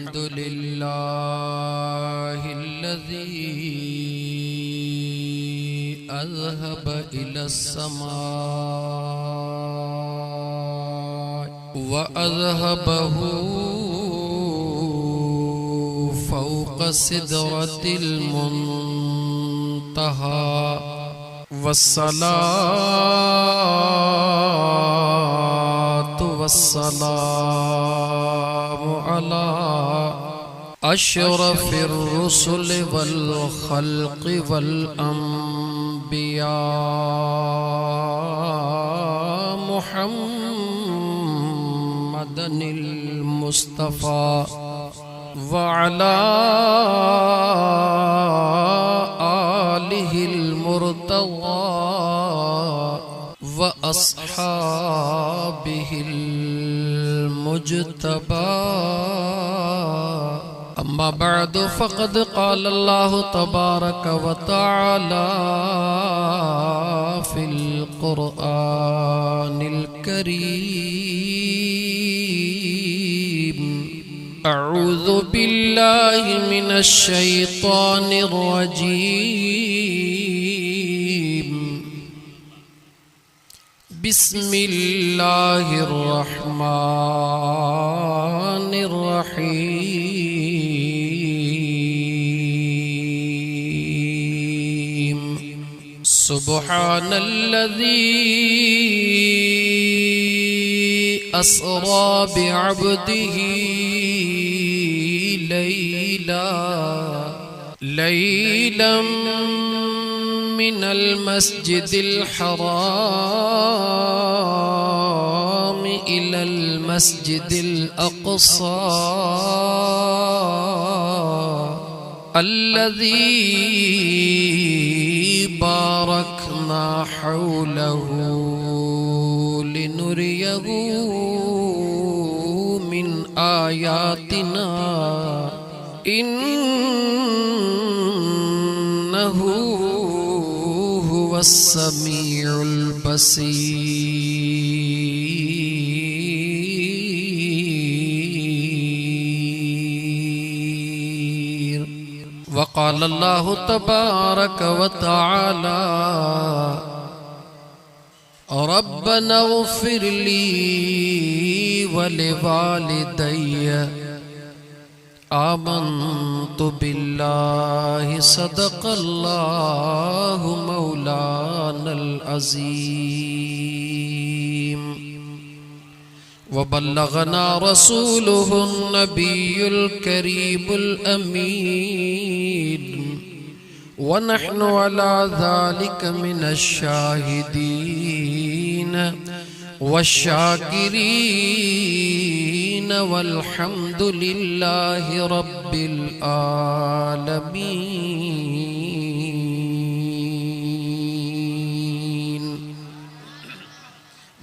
अल्हम्दुलिल्लाहिल्लज़ी अज़हब इलस्समाइ व अज़हबहु फ़ौक़ सिदरतिल मुंतहा वस्सलातु वस्सलामु अला अशरफिर रुसुल वल खल्क़ि वल अंबिया मुहम्मदनिल मुस्तफ़ा व अला आलिहिल मुर्तज़ा व अस्हाबिहिल मुज्तबा। अम्मा बअदु फ़क़द क़ाल अल्लाहु तबारक व तआला फ़िल क़ुरआनिल करीम अऊज़ु बिल्लाहि मिनश शैतानिर रजीम बिस्मिल्लाहिर रहमानिर रहीम सुब्हानल्लज़ी अस्रा बिअब्दिही लैलम मिनल मस्जिदिल हराम इलल मस्जिदिल अक़सा अल्लज़ी बारकना हौलहु लिनुरियहु मिन आयातिना इन्नहु हुवस समीउल बसीर। वक़ाल अल्लाहु तबारक व तआला रब्बना इग़फ़िर ली व लिवालिदैय आमन्तु बिल्लाहि सदक़ल्लाहु मौलानल अज़ीम व बल्लगना रसूलुहुन नबियुल करीमुल अमीन व नहनु अला ज़ालिका मिनश शाहिदीन वश्शाकिरीन वल्हम्दुलिल्लाहि रब्बिल आलमीन।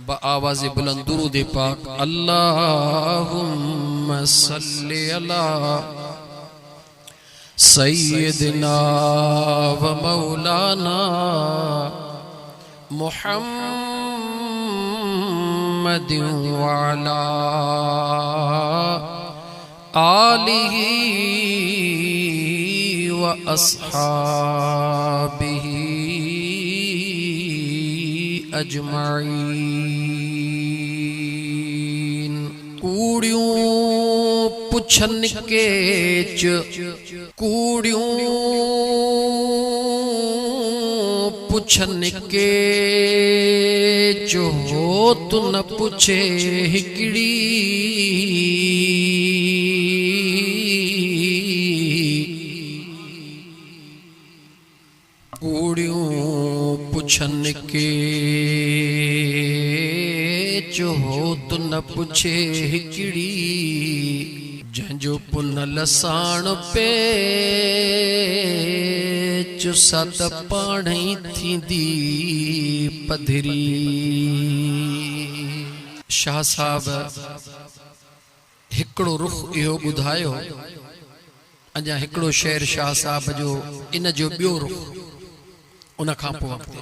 बआवाज़े बुलंद दुरूद पाक अल्लाहुम्मा सल्लि अला सय्यिदिना व मौलाना मुहम्मदिन व अला आलिहि व अस्हाबिहि अजमाइन। कूड़ियों पुछन के च कूड़ियों पुछन के जो तू न पुछे हिकड़ी कूड़ियों पुछन के जो तू न पुछे हिकड़ी जंजो पुन लसाण पे चुसत पाणी थींदी पधरी। शाह साहब हिकड़ो रुख इहो ॿुधायो। अञा हिकड़ो शेर शाह साहब जो इन जो ॿियो रुख उन खां पोइ अॻिते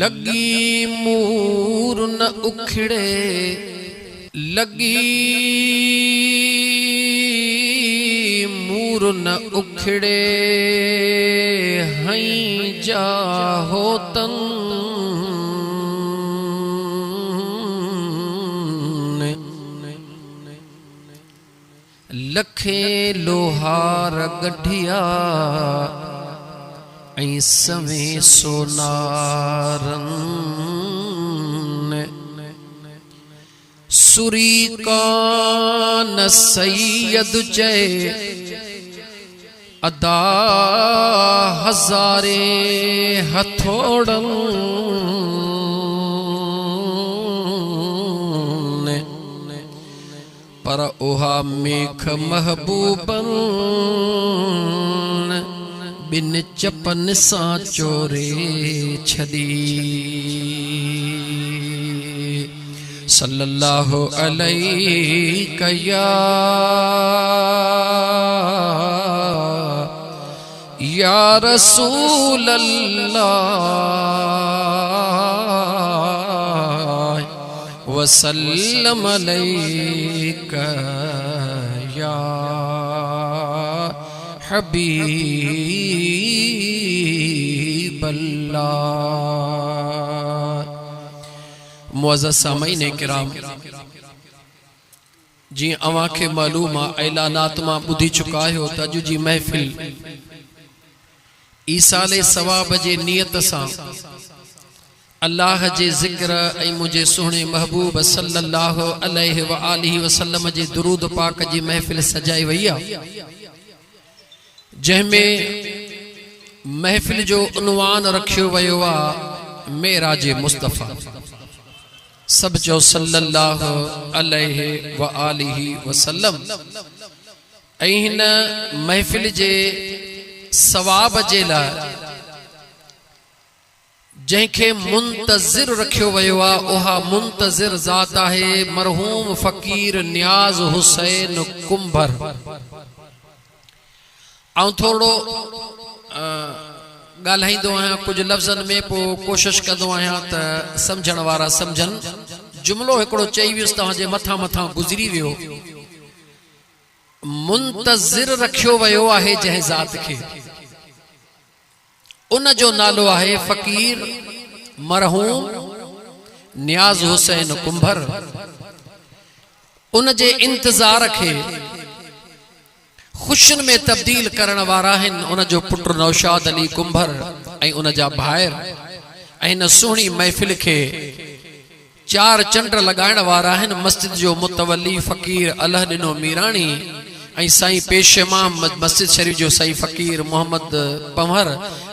लगी मूर न उखड़े लगी दूर न उखड़े हई जा होतन लखे लोहार गढ़िया ऐं सवे सोनारन सुरी कान सैयद जय अदा हजारे हथोड़न पर ओहा मेख महबूबन बिन चपन सा चोरे छदी सल्लल्लाहु अलैहि या रसूल अल्लाह वसल्लम अलैका या हबीब अल्लाह। मुअज़्ज़ज़ सामईन किराम, जी अवां खे मालूम आ ऐलानात मां ॿुधी चुका आहियो त अॼु जी महफ़िल ईसाले सवाब जे नियत सां अल्लाह जे ज़िक्र ऐं मुझे सुहिणे महबूब सल्लल्लाहु अलैहि व आलिहि वसल्लम जे दुरूद पाक जी महफ़िल सजाई वई आहे, जंहिंमें महफ़िल जो उनवान रखियो वियो आहे मेराज मुस्तफ़ा। सब चओ सल्लल्लाहु अलैहि व आलिहि वसल्लम। ऐं हिन महफ़िल जे सवाब जे लाइ जंहिंखे मुंतज़िर रखियो वियो आहे उहा मुंतज़िर ज़ात आहे मरहूम फ़कीर नियाज़ हुसैन कुंभर। ऐं थोरो ॻाल्हाईंदो आहियां कुझु लफ़्ज़नि में, पोइ कोशिशि कंदो आहियां त सम्झण वारा सम्झनि। जुमिलो हिकिड़ो चई वियुसि तव्हांजे मथां मथां गुज़री वियो। मुंतज़िर रखियो वियो आहे जंहिं ज़ात खे, उन जो नालो आहे फ़कीर मरहूम नियाज़ हुसैन कुंभर। उन जे इंतज़ार खे खुशियुनि में तब्दील करण वारा आहिनि उन जो पुट नौशाद अली कुंभर ऐं उन जा भाइर। ऐं हिन सुहिणी महफ़िल खे चार चंड लॻाइण वारा आहिनि मस्जिद जो मुतवली फ़कीर अलह ॾिनो मीराणी ऐं साईं पेश इमाम मस्जिद शरीफ़ जो साईं फ़कीर मोहम्मद पंवर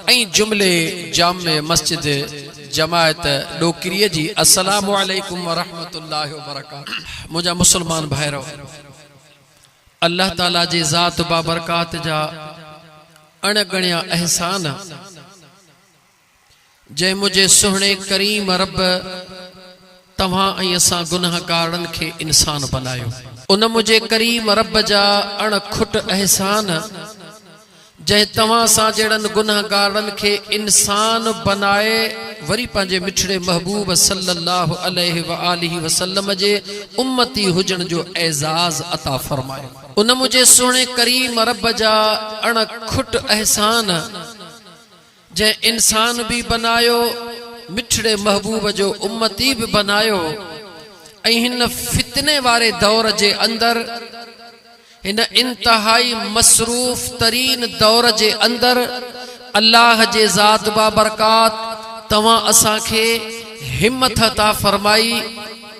ऐं जुमिले जामे मस्जिद जमायत डोकरीअ जी। अस्सलामु अलैकुम व रहमतुल्लाहि व बरकातुहू। मुंहिंजा मुस्लमान भाइरो, अल्लाह ताला जे ज़ात बाबरकात जा अणगणिया एहसान जंहिं मुझे सुहिणे करीम रब तव्हां ऐं असां गुनाहगारनि खे इंसान बनायो। उन मुझे करीम रब जा अणखुट एहसान जंहिं तव्हां सां जहिड़नि गुनाहगारनि खे इंसान बनाए वरी पंहिंजे मिठड़े महबूब सल्लल्लाहु अलैहि व आलिहि वसल्लम जे उम्मती हुजण जो एज़ाज़ अता फरमायो। उन मुझे सुहिणे करीम रब जा अणखुट एहसान जंहिं इंसान भी बनायो मिठड़े महबूब जो उम्मती भी बनायो। ऐं हिन फितने वारे दौर जे अंदर, हिन इंतहाई मसरूफ तरीन दौर जे अंदर अल्लाह जे ज़ात बाबरकात तव्हां असां खे हिम्मत अता फरमाई,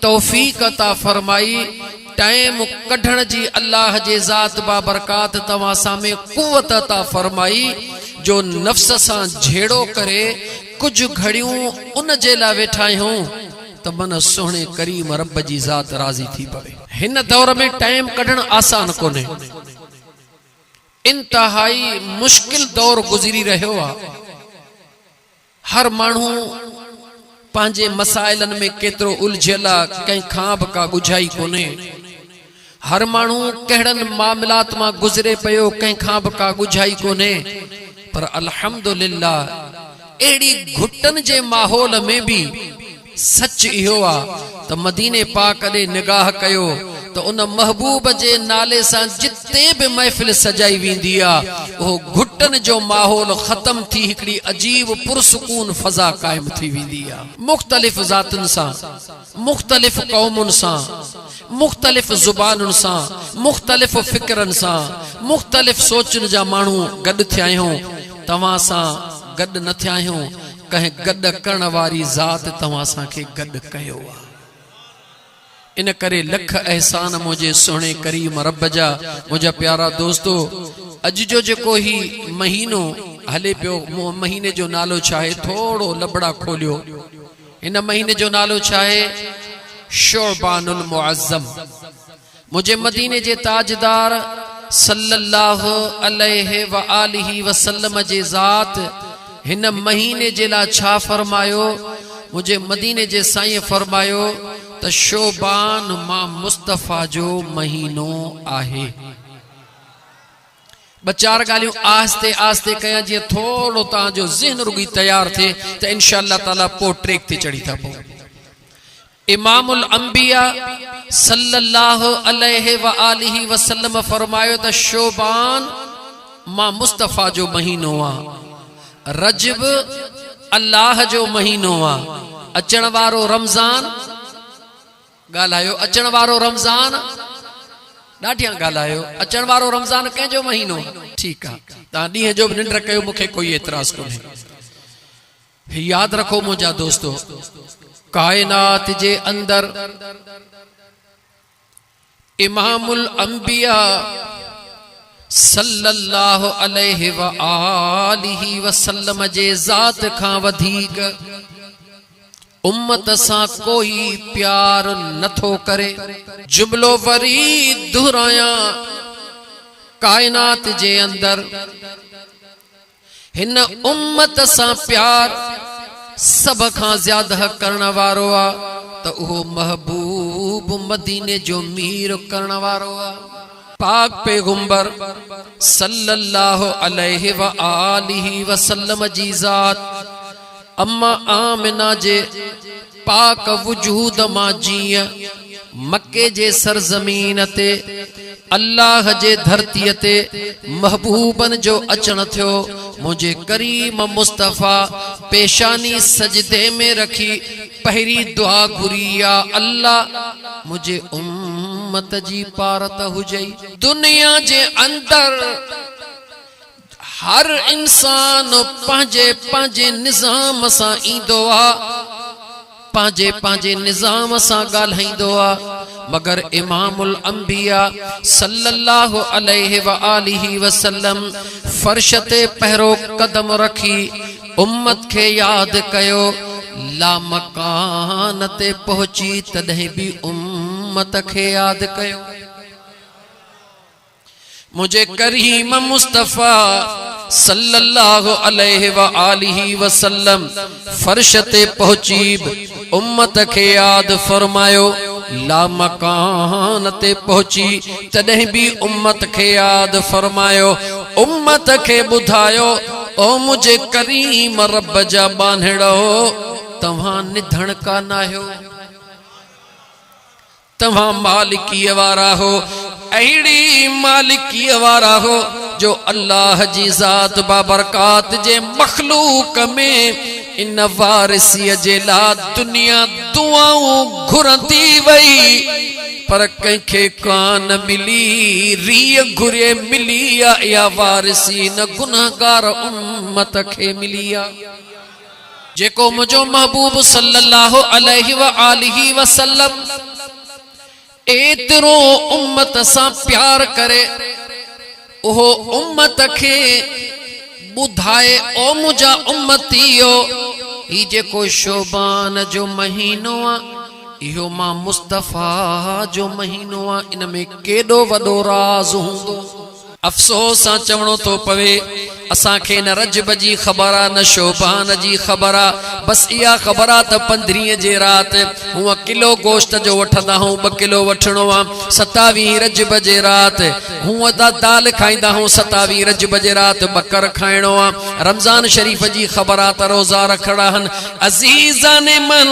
तौफीक अता फरमाई, टाइम कढण जी अल्लाह जे ज़ात बाबरकात तव्हां सामे कुव्वत अता फरमाई जो नफ्स सां झेड़ो करे कुछ घड़ियूं उन जे लाइ वेठा आहियूं त मन सुहिणे करीम रब जी ज़ात राज़ी थी पवे। हिन दौर में टाइम कढण आसान कोन्हे, इंतहाई मुश्किल दौर गुज़री रहियो आहे। हर माण्हू पंहिंजे मसाइलनि में केतिरो उलझियल आहे, कंहिंखां बि का ॻुझाई कोन्हे। हर माण्हू कहिड़नि मामलात मां गुज़रे पियो, कंहिंखां बि का ॻुझाई कोन्हे। पर अल्हम्दुलिल्लाह अहिड़ी घुटन जे माहौल में भी सच इहो आ त मदीने पाक ॾे निगाह कयो तो उन महबूब जे नाले सां जिते भी महफिल सजाई वेंदी आ वो घुटन जो माहौल खत्म थी हिकड़ी अजीब पुरसुकून फजा कायम थी वेंदी आ। मुख्तलिफ जातन सां, मुख्तलिफ कौमुन सां, मुख्तलिफ जुबानुन सां, मुख्तलिफ फिक्रन सां, मुख्तलिफ सोचन जा मानू गड थिया आहियूं। तवां सां गड न थिया आहियूं, कहीं गड करण वारी जात तवां सां के गड कयो आ। इन करे लख एहसान मुझे सोने करीम रब जा। मुझा प्यारा दोस्तों, अज जो जेको ही महीनो हले पियो, महीने जो नालो चाहे थोड़ो लबड़ा खोलियो। इन महीने जो नालो चाहे शोबानुल मुअज्जम। मुझे मदीने जे ताजदार सल्लल्लाहु अलैहि व आलिहि वसल्लम जे ज़ात हिन महीने जे ला छा फरमायो। मुझे मदीने जे साईं फरमायो त शोबान मां मुस्तफा जो महीनो आहे। बचार गालियों आस्ते आस्ते कया जी थोड़ो ताजो ज़हन रुगी तैयार थे तो इंशाअल्लाह ताला पो ट्रेक ते चढ़ी था पो। इमामुल अंबिया सल्लल्लाहु अलैहि व आलिहि वसल्लम फरमायो त शोबान मां मुस्तफा जो महीनो आ। रजब अल्लाह जो महीनो आ। अचण वारो रमजान गालायो, अचण वारो रमजान ॾाढियां गालायो। अचण वारो रमजान कंहिंजो महीनो? ठीक आ, तव्हां ॾींहं जो बि निंड कयो, मूंखे कोई एतराज़ कोन्हे। याद रखो मुंहिंजा दोस्तों, कायनात जे अंदर इमामुल अंबिया सल्लल्लाहु अलैहि व आलिहि वसल्लम जे ज़ात खां वधीक उम्मत सां कोई प्यार नथो करे। जुमलो वरी दुहराया, कायनात जे अंदर हिन उम्मत सां प्यार सब खां ज्यादा करण वारो आ त उहो महबूब मदीने जो मीर करण वारो आ। पाक पैगंबर सल्लल्लाहु अलैहि व आलिहि वसल्लम जी ज़ात अम्मा आमिना जे पाक वजूद मां जीअं मक्के जे सरजमीन ते अल्लाह जे धरती ते महबूबन जो अचण थियो। मुझे करीम मुस्तफा पेशानी सजदे में रखी पहरी दुआ घुरिया, अल्लाह मुझे उम्मत जी पारत हुजई। दुनिया जे अंदर हर इंसान पंहिंजे पंहिंजे निज़ाम सां ईंदो आ, पंहिंजे पंहिंजे निज़ाम सां ॻाल्हाईंदो आ, मगर इमामुल अंबिया सल्लल्लाहु अलैहि व आलिहि वसल्लम फर्श ते पहिरो कदम रखी उम्मत खे याद कयो। ला मकान ते पहुची तॾहिं भी उम्मत खे याद कयो। मुझे करीम मुस्तफा सल्लल्लाहु अलैहि व आलिहि वसल्लम फर्श ते पहुची उम्मत खे याद फरमायो। ला मकान ते पहुची तॾहिं भी उम्मत खे याद फरमायो। उम्मत खे ॿुधायो, ओ मुझे करीम रब जा बांधड़ो, तव्हां निधण कान आहियो, तव्हां मालिकीअ वारा हो। अहिड़ी मालिकीअ वारा हो जो अल्लाह जी ज़ात बाबरकात जे मखलूक में इन वारिसीअ जे ला दुनिया दुआऊं घुरंदी वई, पर कंहिंखे कान मिली। रीअ घुरे मिली आ, या वारिसी न गुनहगार उम्मत खे मिली आ। जेको मुझो महबूब सल्लल्लाहु अलैहि व आलिहि वसल्लम एतरो उम्मत सां प्यार करे, ओहो उम्मत खे ॿुधाए, ओ मुझा उम्मतियो, ही जेको शोबान जो महीनो आ, इहो मां मुस्तफा जो महीनो आ। इन में केॾो वॾो राज हूंदो। अफ़सोस सां चवणो थो पवे, असांखे न रजब जी ख़बर आ, न शोबान जी ख़बर आ। बस इहा ख़बर आ त 15 जे राति हूअं किलो गोश्त जो वठंदा हूं, 2 किलो वठणो आ। 27 रजब जे राति हूअं त दाल खाईंदा हूं, 27 रजब जे राति बकर खाइणो आ। रमज़ान शरीफ़ जी ख़बर आ त रोज़ा रखणा आहिनि। अज़ीज़ान मन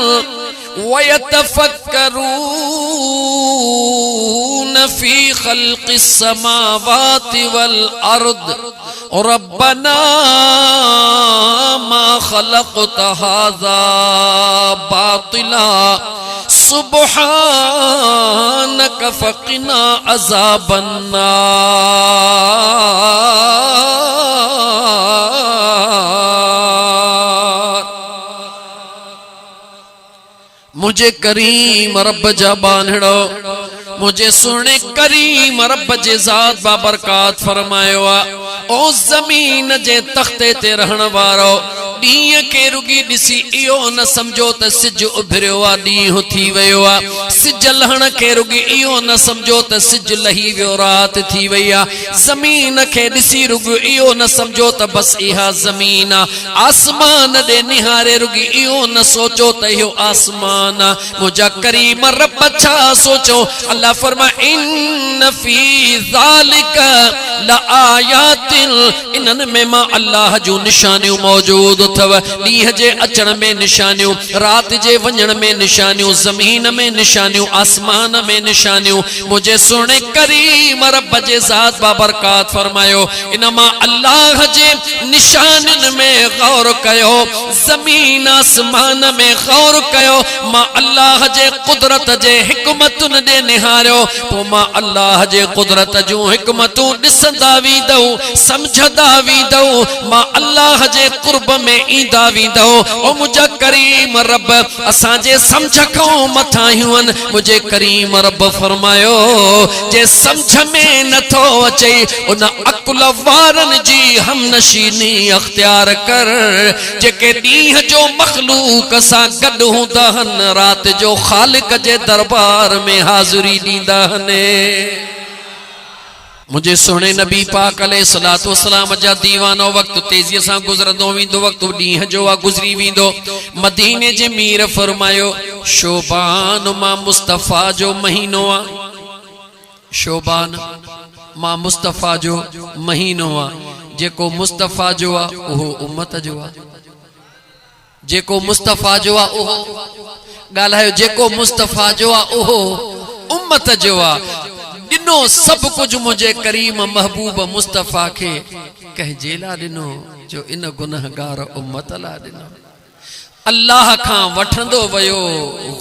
वयतफक्करून फी खल्क़िस समावाति वल अर्द रब्बना मा खलक़त हाज़ा बातिला सुब्हानक फ़क़िना अज़ाबन नार। मुझे करीम रब जा बांधड़ो, मुझे सुने करीम रब जे ज़ात बाबरकात फरमायो आ। ओ ज़मीन जे तख्ते ते रहण वारो, ॾींहं खे रुगी ॾिसी इहो न सम्झो त सिज उभरियो आ, ॾींहुं थी वियो आ। सिज लहण खे रुगी इहो न सम्झो त सिज लही वियो, राति थी वई आ। ज़मीन खे ॾिसी रुगी इहो न सम्झो त बस इहा ज़मीन आ। आसमान ॾे निहारे रुगी इहो न सोचो त इहो आसमान आ। मुंहिंजा करीम रब छा सोचो? अल्लाह फरमा इन फी ज़ालिक लआयातिन, इन्हनि में मां अल्लाह जूं निशानियूं मौजूद अथव। ॾींहं जे अचण में निशानियूं, राति जे वञण में निशानियूं, ज़मीन में निशानियूं, आसमान में निशानियूं। मुझे सुने करीम रब जे ज़ात बाबरकात फरमायो इन मां अल्लाह जे निशानियुनि में गौर कयो, ज़मीन आसमान में गौर कयो। मां अल्लाह जे कुदरत जे हिकमतुनि ॾे निहारियो, पोइ मां अल्लाह जे कुदरत जूं हिकमतूं ॾिसंदा वेंदो, समझंदा वेंदो, मां अल्लाह जे कुर्ब में ईंदा वेंदो। ओ मुंहिंजा करीम रब असांजे समझ खां मथां हुअनि। मुंहिंजे करीम रब फरमायो जे समझ में नथो अचे उन अकुल वारनि जी हमनशीनी अख्तियार कर, जेके ॾींहं जो मखलूक सां गॾु हूंदा आहिनि, राति जो ख़ालिक जे दरबार में हाज़िरी ॾींदा आहिनि। मुझे सुने नबी पाक अलैहिस्सलातु वस्सलाम जा दीवानो वक्त तेजीअ सां गुज़रंदो वेंदो, वक्त ॾींहं जो आ गुज़री वेंदो। मदीने जे मीर फरमायो शोबान मां मुस्तफ़ा जो महीनो आ, शोबान मां मुस्तफ़ा जो महीनो आ। जेको मुस्तफ़ा जो आ उहो उम्मत जो आ, जेको मुस्तफ़ा जो आ उहो ॻाल्हायो, जेको मुस्तफ़ा जो आ उहो उम्मत जो आ। ॾिनो सभु कुझु मुंहिंजे करीम महबूब मुस्तफ़ा खे कंहिंजे लाइ ॾिनो, जो इन गुनहगार उम्मत लाइ ॾिनो। अल्लाह खां वठंदो वयो,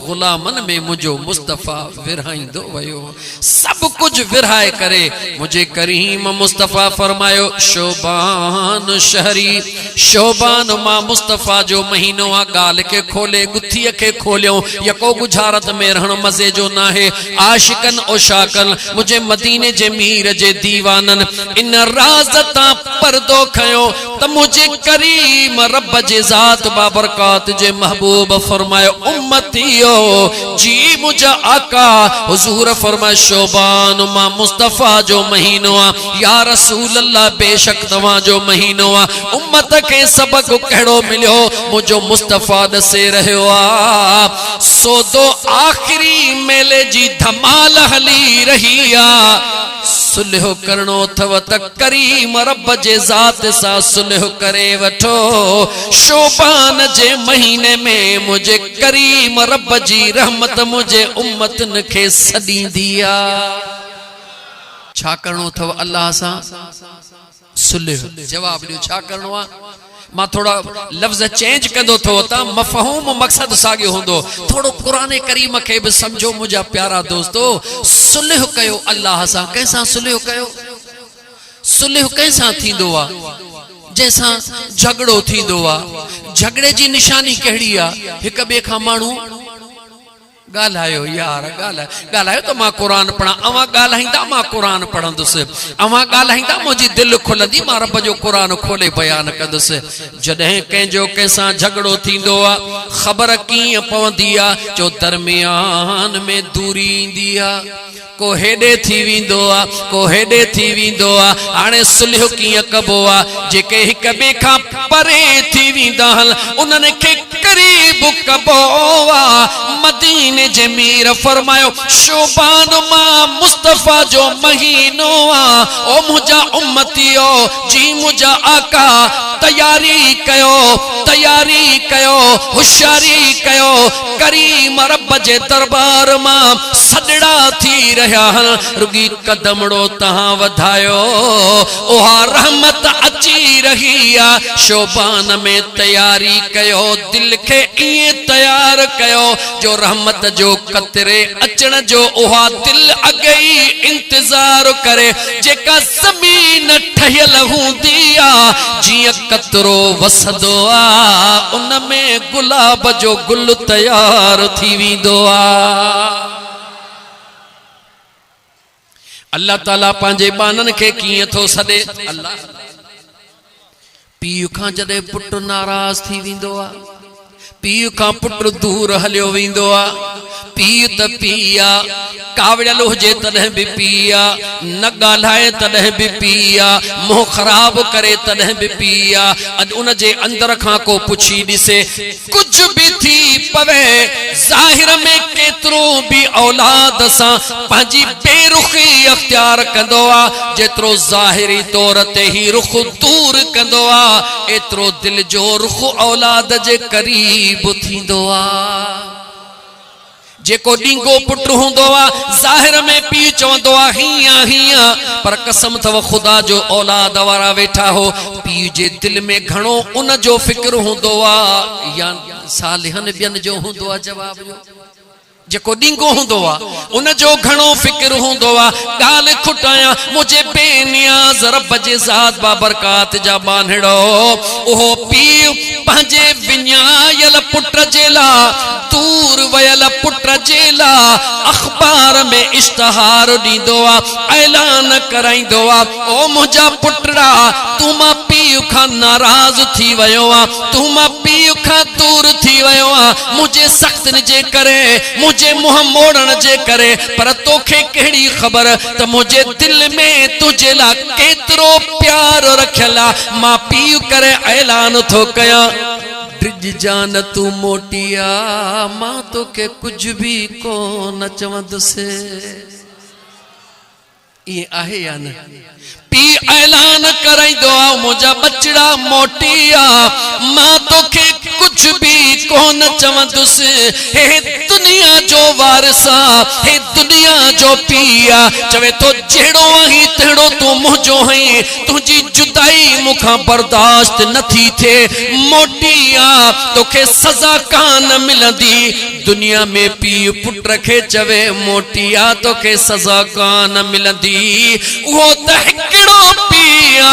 गुलामन में मुझो मुस्तफ़ा विरहाईंदो वयो। सब कुछ विरहाए करे मुझे करीम मुस्तफ़ा फरमायो शोबान शहरी, शोबान मां मुस्तफ़ा जो महीनो आ। गाल के खोले गुत्थीअ के खोलियो, यको गुजारत में रहण मज़े जो ना है। आशिकन ओशाकन मुझे मदीने जे मीर जे दीवानन इन राज़ ता पर्दो खयो त मुझे करीम रब जे ज़ात बाबरकात जे महबूब फरमायो उम्मतियो जी मुझा आका हुजूर फरमाए शोबान मां मुस्तफ़ा जो महीनो आ। या रसूल अल्लाह बेशक तवां जो महीनो आ। उम्मत के सबक कहिड़ो मिलियो, मुझो मुस्तफ़ा दसे रहियो आ। सोदो आखिरी मेले जी धमाल हली रही आ। सुलह करणो अथव त करीम रब जे ज़ात सां सुलह करे वठो। शोबान जे महीने में मुझे करीम रब जी रहमत मुझे उम्मतन के सदींदी आ। छा करणो अथव अल्लाह सां? सुलह। जवाब ॾियो छा करणो आ? मां थोड़ा लफ्ज़ चेंज कंदो थो ता मफ़हूम मक़सद साॻियो हूंदो। थोड़ो क़ुरान करीम के भी समझो मुझा प्यारा दोस्तो। सुलह कयो अल्लाह सां। कैसा सुलह कयो? सुलह कैसा थींदो आ? जैसा झगड़ो थींदो आ। झगड़े जी निशानी कहिड़ी आ? हिक ॿिए खां माण्हू ॻाल्हायो यार, ॻाल्हायो त मां क़ुरान पढ़ा। अवां ॻाल्हाईंदा मां क़ुरान पढ़ंदुसि। अवां ॻाल्हाईंदा मुंहिंजी दिलि खुलंदी, मां रब जो क़ुरान खोले बयान कंदुसि। जॾहिं कंहिंजो कंहिंसां झगड़ो थींदो आ ख़बर कीअं पवंदी आ? जो दरमियान में दूरी ईंदी आ। को हेॾे थी वेंदो आ, को हेॾे थी वेंदो आ। हाणे सुलह कीअं कबो आ? जेके हिक ॿिए खां परे थी वेंदा आहिनि उन्हनि खे करीब कबो आ। मदीने जे मीर फरमायो शोबान मां मुस्तफ़ा जो महीनो आ। ओ मुझा उम्मतियो जी मुझा आका तैयारी कयो, तैयारी कयो, होशियारी कयो। करीम रब जे दरबार मां सदड़ा थी रहा रुगी कदमड़ो तहां वधायो, ओहा रहमत अची रही आ। शोबान में तैयारी कयो, दिल के इए तैयार कयो जो रहमत जो कतरे अचण जो ओहा दिल अगई इंतजार करे। जेका ज़मीन ठहियल हूंदी आ जिया कतरो वसदो आ, उन में गुलाब जो गुल तैयार थी वेंदो आ। अल्लाह ताला पांजे बानन के किए थो सदे। अल्लाह पीउ खां जदे पुट नाराज थी वेंदो आ, पीउ खां पुट दूर हलियो वेंदो आ। पीउ त पीआ, कावड़ियल हुजे तॾहिं बि पीआ, न ॻाल्हाए तॾहिं बि पीआ, मुंहुं ख़राब करे तॾहिं बि पीआ। अॼु उन जे अंदर खां को पुछी ॾिसे, कुझु बि थी पवे ज़ाहिर में केतिरो बि औलाद सां पंहिंजी बेरुखी अख्तियार कंदो आ, जेतिरो ज़ाहिरी तौर ते ही रुख दूर कंदो आ, एतिरो दिल जो रुख औलाद जे क़रीब थींदो आ। जेको डींगो पुट हुंदो आ ज़ाहिर में पीउ चवंदो आ हियां हियां, पर कसम थव खुदा जो औलाद वारा वेठा हो, पीउ जे दिल में घणो उन जो फिक्र हुंदो आ या सालिहन ॿियनि जो हुंदो आ। जवाब जो जेको डींगो हुंदो आ उन जो घणो फिक्र हुंदो आ। गाल खुटाया मुझे बेनियाज रब जे ज़ात बाबरकात जा बानड़ो, ओहो पीउ पंहिंजे विञायल पुट जे ला, दूर वयल पुट जे ला अखबार में इश्तहार ॾींदो आ, ऐलान कराईंदो आ, ओ मुंहिंजा पुटड़ा तू मां पीउ खां नाराज थी वियो आ, तू मां पीउ खां दूर थी वियो आ, मुझे सख्तन जे करे, मुझे मुंह मोड़न जे करे, पर तोखे कहिड़ी ख़बर त मुझे दिल में तुझे ला केतिरो प्यार रखियल आ। मां पीउ करे ऐलान थो कयां, ब्रिज जान तू मोटिया, मां तोखे कुछ भी कोन चवंदुसि। ये आहे या न? पी ऐलान कराईंदो आ, मुंहिंजा बचड़ा मोटिया, मां तोखे कुछ भी कोन चवंदुसि। हे दुनिया जो वारिसा, हे दुनिया जो पिया, चवे तो जहिड़ो आहीं तहिड़ो तू मुंहिंजो आहीं, तुंहिंजी जुदाई मूंखां बर्दाश्त नथी थिए। मोटिया तोखे सज़ा कान मिलंदी। दुनिया में पीउ पुट खे चवे मोटिया तोखे सज़ा कान मिलंदी, उहो त हिकिड़ो पिया।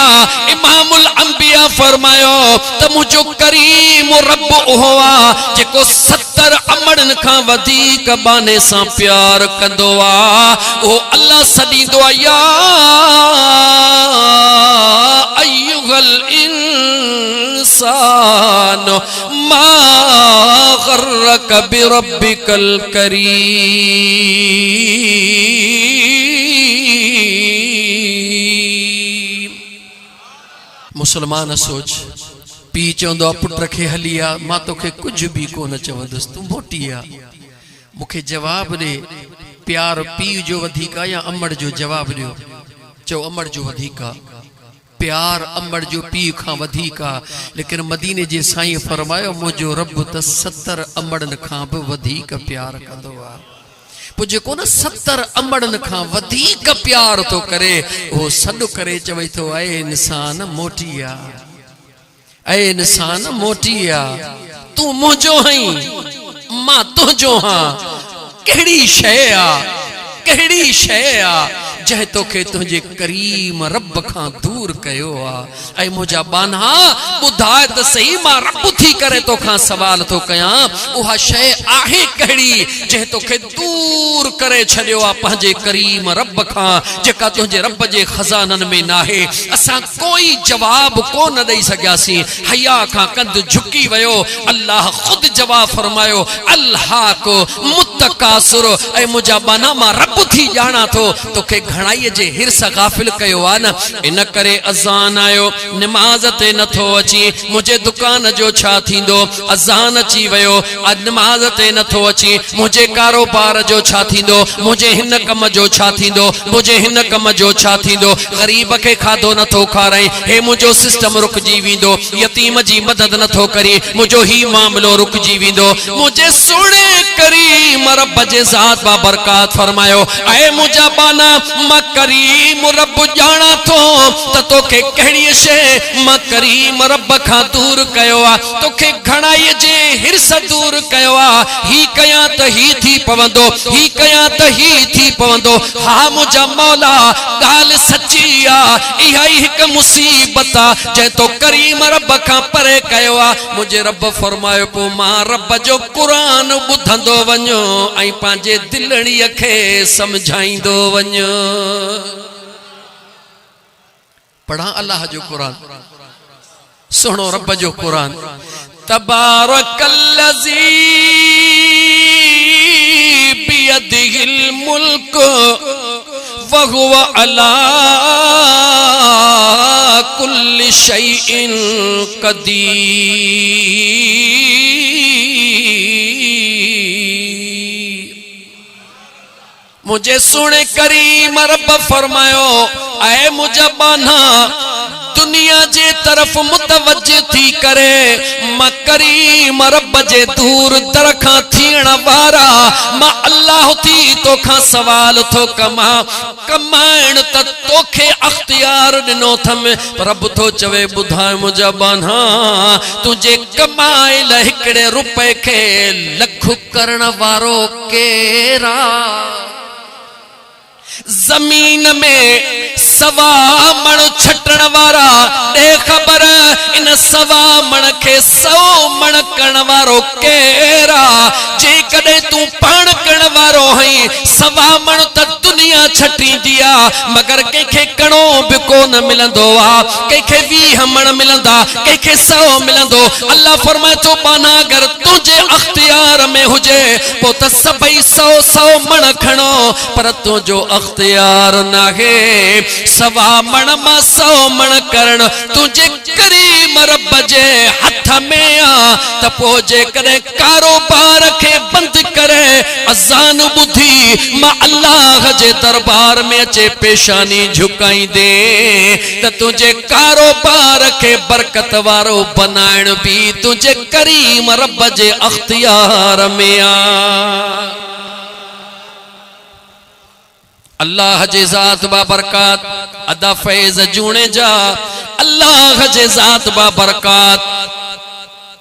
इमामुल अंबिया फरमायो त मुंहिंजो करीम रब उहो आ जेको 70 अमड़न खां वधीक बाने सां प्यार कंदो आ। उहो अल्लाह सॾींदो आ, या अय्युहल इंसान मा गर्रक बिरब्बिकल करीम। मुसलमान सोच, पी चवंदो आहे पुट खे हली आ, मां तोखे कुझु बि कोन चवंदुसि, तूं मोटी आ, मूंखे जवाब ॾे, प्यार पीउ जो वधीक या अमड़ जो? जवाब ॾियो, चओ अमड़ जो वधीक आ, प्यार अमड़ जो पीउ खां वधीक आ। लेकिन मदीने जे साईं फरमायो मुंहिंजो रब त 70 अमड़न खां बि वधीक प्यार कंदो आ। पोइ जेको न 70 अमड़न खां वधीक प्यार थो करे, उहो सॾु करे चवे थो, ऐ इंसान मोटी आ, ऐ इंसान मोटी आ, तू मुंहिंजो आहीं, मां तुंहिंजो हां। कहिड़ी शइ आ, कहिड़ी शइ आ जंहिं तोखे तुंहिंजे करीम रब खां दूर कयो आ। ऐं मुंहिंजा बाना ॿुधाए त सही, मां रब थी करे तोखां सवाल थो कयां, उहा शइ आहे कहिड़ी जंहिं तोखे दूर करे छॾियो आ पंहिंजे करीम रब खां, जेका तुंहिंजे रब जे खज़ाननि में नाहे। असां कोई जवाब कोन ॾेई सघियासीं, हया खां कंध झुकी वियो। अल्लाह ख़ुदि जवाब फरमायो, अल्लाह को मुतकासुर। ऐं मुंहिंजा बाना मां रब थी ॼाणा थो, तोखे घणाई जे हिरस गाफिल कयो आ न, इन करे अज़ान आयो नमाज ते नथो अची, मुझे दुकान जो छा थींदो, अज़ान अची वयो नमाज ते नथो अची, मुझे कारोबार जो छा थींदो, मुझे हिन कम जो छा थींदो, मुझे हिन कम जो छा थींदो, गरीब के खाधो नथो खाराई, हे मुझो सिस्टम रुकजी विंदो, यतीम जी मदद नथो करी, मुझो ही मामलो रुकजी विंदो। मुझे सुने करीम रब जे ज़ात बा बरकात फरमायो, ऐ मुझा बाना मां करीम रब जाना थो त तोखे कहिड़ी शइ मां करीम रब खां दूर कयो आ, तोखे घणाई जे हिरस दूर कयो आ, ही कया त ही थी पवंदो, ही कया त ही थी पवंदो। हा मुझा मौला गाल सच्ची आ, इहा ही हिक मुसीबत आ जे तो करीम रब खां परे कयो आ। मुझे रब फरमायो पो मां रब जो कुरान ॿुधंदो वञो ऐं पंहिंजे दिलड़ीअ खे समझाईंदो वञो। पढ़ा अल्लाह जो कुरान, सुनो रब जो कुरान। तबारकल्लज़ी बियदिहिल मुल्क व हुवा अला कुल्लि शैइन कदीर। मुझे सुने करीम रब फरमायो, ऐ मुझा बाना दुनिया जे तरफ मुतवज्जे थी करे, मां करीम रब जे दूर दरखां थियण वारा मां अल्लाह थी तोखां सवाल थो कमा, कमाइण त तोखे अख्तियार ॾिनो थम। रब थो चवे ॿुधाए मुझा बाना तुझे कमाइल हिकिड़े रुपए खे लख करण वारो केरा? जमीन में सवा मण छटण वारा दे खबर, इन सवा मण के 100 मण करण वारो केरा? जे कदे तू पाण करण वारो हई, सवा मण त दुनिया छटी दिया, मगर कंहिंखे कणो बि कोन मिलंदो आ, कंहिंखे 20 मण मिलंदा, कंहिंखे 100 मिलंदो। अल्लाह फरमाए थो बाना अगर तुझे अख्तियार में हुजे पो त सभई 100 मण खणो, पर तुझो अख्तियार नाहे सवा मण मां 100 मण करण तुझे करीम रब जे हथ में आ। त पो जे कदे कारोबार खे बंद करे अज़ान ॿुधी मां अल्लाह जे दरबार में अचे पेशानी झुकाई दे, त तुझे कारोबार खे बरकत वारो बनाइण भी तुझे करीम रब जे अख्तियार में आ। अल्लाह जे ज़ात बा बरकात अदा फैज़ जूने जा, अल्लाह जे ज़ात बा बरकात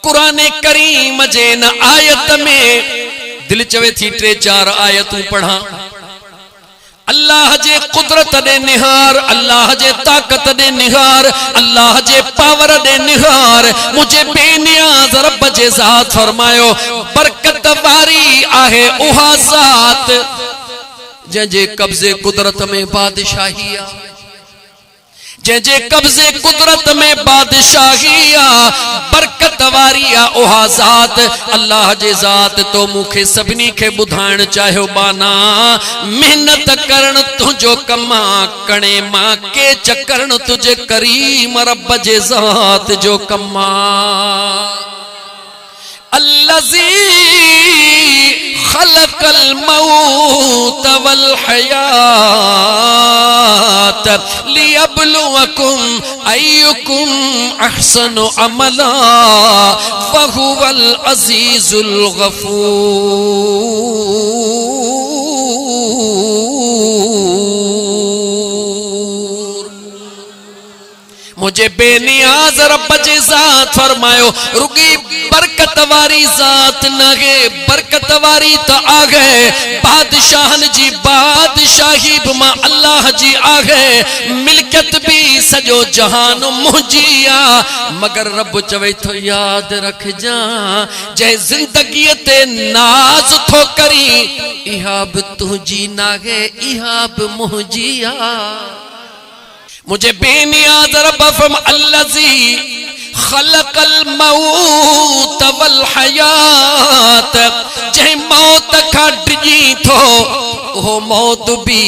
कुरान करीम जे न आयत में दिल चवे थी 3-4 आयतूं पढ़ा। अल्लाह जे कुदरत दे निहार, अल्लाह जे ताकत दे निहार, अल्लाह जे पावर दे निहार, मुझे बेनियाज रब जे ज़ात फरमायो बरकत वारी आहे उहा ज़ात जे कब्जे कुदरत में बादशाही आ, जे कब्जे कुदरत में बादशाही आ, बरकत वारी आ उहा ज़ात। अल्लाह जे ज़ात तो मुखे सभिनी खे ॿुधाइण चाहियो बाना मेहनत करण तुझो कमा कणे मां के चकरण तुझे करीम रब जे ज़ात जो कमा। अल्लज़ी खलकल मौत वल हयात लियब्लुवकुम अय्युकुम अहसनु अमला वहुवल अज़ीज़ुल गफूर। मुझे बेनियाज रब जे ज़ात फरमायो रुगी बरकत वारी ज़ात नगे, बरकत वारी त आगे बादशाहन जी बादशाही भी मां अल्लाह जी आगे, मिल्कियत भी सजो जहान मुंहिंजी आ, मगर रब चवे थो याद रख जा जे जिंदगी ते नाज थो करी इहा भी तुझी नागे इहा भी मुंहिंजी आ। मुझे बेनियाज रब फरम अल्लज़ी खलकल मौत वल हयात, जे मौत का डिजी थो वो मौत भी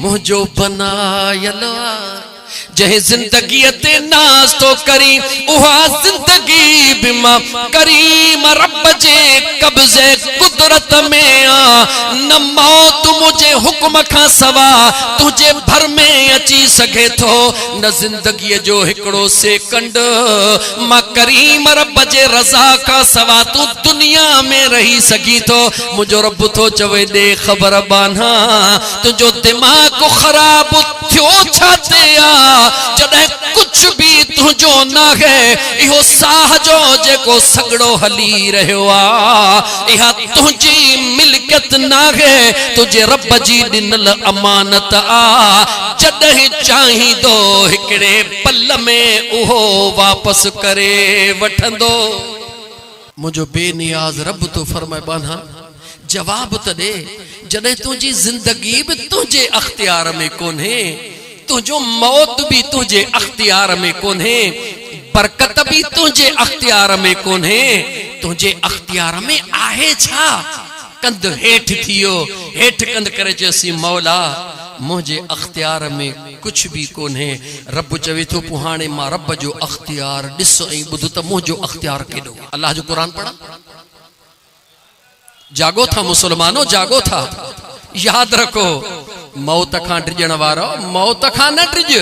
मुझो बनायल जहे जिंदगी ते नाज तो करी उहा जिंदगी बिमा करीम रब जे कब्जे कुदरत में आ न मौत मुझे हुक्म का सवा तुझे भर में अची सके थो न जिंदगी जो हिकड़ो सेकंड मां करीम रब जे रजा का सवा तू दुनिया में रही सकी थो मुझो रब तो चवे दे खबर बाना तुझो दिमाग खराब थियो छाते जॾहिं कुछ भी तुझो न है इहो साह जो जेको सगड़ो हली रहियो आ इहा तुझी मिल्कियत न है तुझे रब जी ॾिनल अमानत आ जॾहिं चाहींदो हिकड़े पल में उहो वापस करे वठंदो मुझो बेनियाज रब तो फरमाए बाना जवाब त दे जॾहिं तुझी जिंदगी भी तुझे अख्तियार में कोन्हे तुझो मौत भी तुझे अख्तियार में कोन्हे बरकत भी तुझे अख्तियार में कोन्हे तुझे अख्तियार में आहे छा कंद हेठ थियो हेठ कंद करे चसी मौला मुझे अख्तियार में कुछ भी कोन्हे रब चवे तो पुहाने मां रब जो अख्तियार ॾिस ऐं ॿुध त मुझो अख्तियार केॾो अल्लाह जो कुरान पढ़ा जागो था मुसलमानो जागो था याद रखो मौत खां ड्रिजण वारो मौत खां न ड्रिज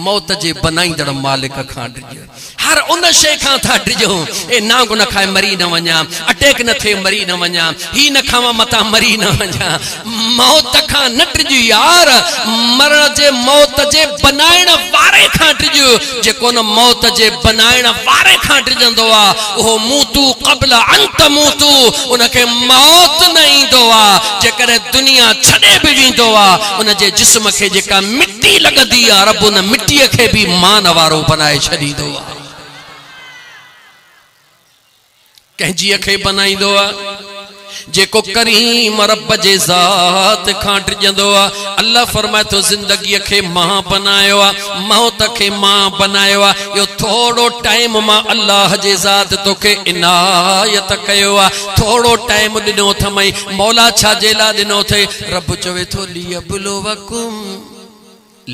मौत जे बनाईंदड़ मालिक खां ड्रिज हर उन शे खां था ड्रिजो ए नांग न खाए मरी न वञा अटैक न थे मरी न वञा ही न खावा मता मरी न वञा मौत खां न ड्रिज यार मरण जे मौत जे बनाइण वारे खां ड्रिज जेको न मौत जे बनाइण वारे खां ड्रिजंदो आ ओहो मूतू क़ब्ल अंत मूतू उनके मौत न ईंदो आ जेकॾहिं दुनिया छॾे बि वेंदो आ उन जे जिस्म के जेका मिट्टी लगदी आ रब उन मिट्टी के भी मान वारो बनाए छदीदो आ कंहिंजी खे बनाईंदो आ जेको करीम रब जे ज़ात खां ड्रिजंदो आ अल्लाह फरमाए तो जिंदगी के मां बनायो आ मौत के मां बनायो आ यो थोड़ो टाइम मां अल्लाह जे ज़ात तोखे इनायत कयो आ थोड़ो टाइम दिनो थमई मौला छा जेला दिनो थे रब चवे तो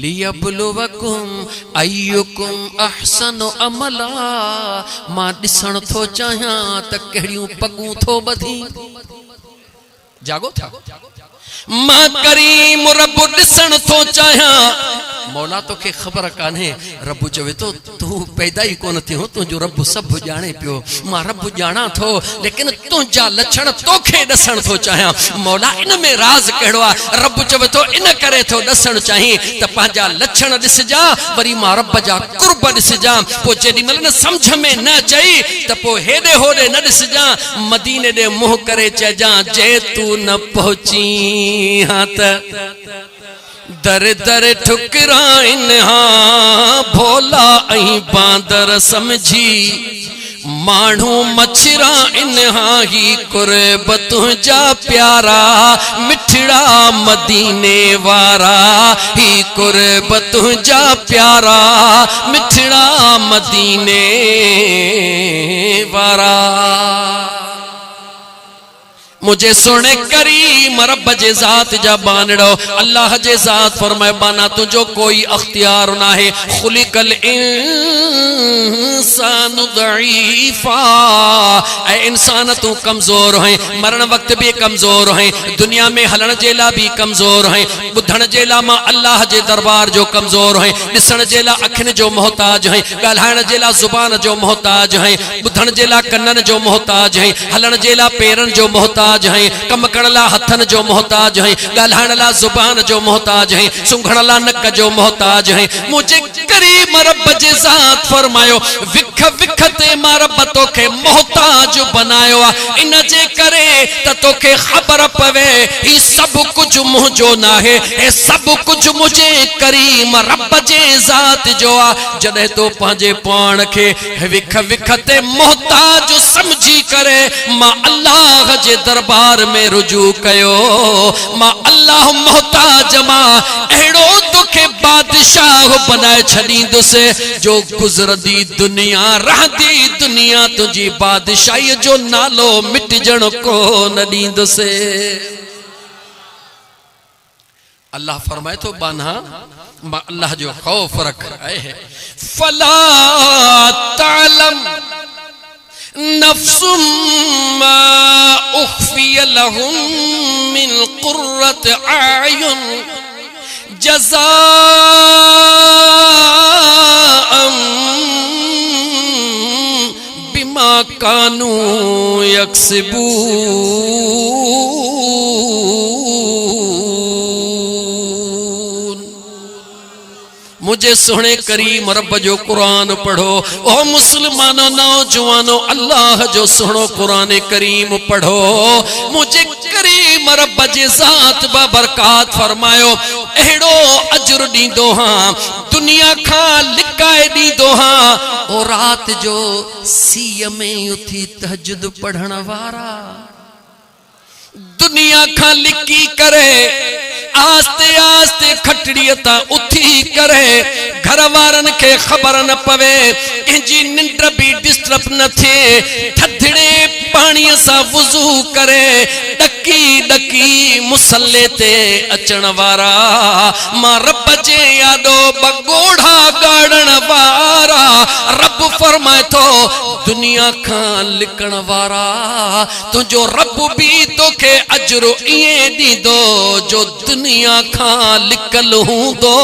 लियबलुवकुम अय्युकुम अहसनु अमला मां ॾिसण थो चाहियां त कहिड़ियूं पगूं थो ॿधी जागो था मां करीम रब ॾिसण थो चाहियां मौला तोखे ख़बर कान्हे रब चवे तो तू पैदा ही कोन थियो तुंहिंजो रब सभु ॼाणे पियो मां रब ॼाणा थो लेकिन तुंहिंजा लक्षण तोखे ॾसण थो चाहियां मौला इन में राज़ कहिड़ो आहे रब चवे तो इन करे थो ॾसण चाहीं त पंहिंजा लक्षण ॾिसजा वरी मां रब जा कुर्ब ॾिसजा पोइ जेॾीमहिल न सम्झ में न अचई त पोइ हेॾे होॾे न ॾिसजा मदीने ॾे मुंहुं करे चइजां जे तू न पहुची हा त दर दर ठुकराइन हाँ भोला ऐं बांदर समझी माण्हू मछरा इन हाँ ही कुर्ब तुंहिंजा प्यारा मिठड़ा मदीने वारा ही कुर्ब तुंहिंजा प्यारा मिठड़ा मदीने वारा मुझे सुने करीम रब जे ज़ात जा बानड़ो अल्लाह जे ज़ात फरमाए बाना तुझो कोई अख्तियार ना है खुलिकल इंसान दईफा ऐ इंसान तू कमजोर है मरण वक्त भी कमजोर है दुनिया में हलण जे ला भी कमजोर है बुधण जे ला मां अल्लाह जे दरबार जो कमजोर है दिसण जे ला अखिन जो मोहताज है गाल्हाइण जे ला जुबान जो मोहताज है बुधण जे ला कन्नन जो मोहताज है हलण जे ला पेरन जो मोहताज है कम करण ला हथन जो मोहताज है गाल्हाइण ला जुबान जो मोहताज है सुंघण ला नक जो मोहताज है मुझे करीम रब जे ज़ात फरमायो विख विख ते मां रब तोखे मोहताज बनायो आ इन जे करे त तोखे खबर पवे ही सब कुछ मुझो ना है ए सब कुछ मुझे करीम रब जे ज़ात जो आ जॾहिं तो पंहिंजे पाण खे विख विख ते मोहताज समझी करे मां अल्लाह जे दरबार में रुजू कयो मां अल्लाह मोहताज मां अहिड़ो तोखे बादशाह बनाए छॾींदुसि जो गुज़रदी दुनिया रहंदी दुनिया तुंहिंजी बादशाही जो नालो मिटजण कोन ॾींदुसि अल्लाह फरमाए तो बाना अल्लाह जो खौफ रख रहे हैं। फला तालम नफ्सुम मा उख्फिय लहुम मिन कुर्रत आयुन जज़ाअम बिमा कानू यक्सिबून। मुझे सोने करीम रब जो कुरान पढ़ो। ओ मुसलमानों नौजवानों अल्लाह जो सुनो कुरान करीम पढ़ो। मुझे करीम रब जे ज़ात बबरकात फरमायो एड़ो अजर दींदो हां दुनिया खां लिकाए दींदो हां। ओ रात जो सीय में उथी तहज्जुद पढ़ण वारा दुनिया खां लिकी करे आस्ते आस्ते खटड़िया ता उथी करे घर वारन के खबर न पवे इंजी निंड भी डिस्टर्ब न थे थधड़े पानी सा वुजू करे डकी डकी मुसल्ले ते अचण वारा मां रब जे यादो बगोड़ा गाड़न वारा रब फरमाए तो दुनिया खां लिकण वारा तुझो रब भी तोखे अजरो इए दीदो जो दुनिया खां लिकल हूंदो।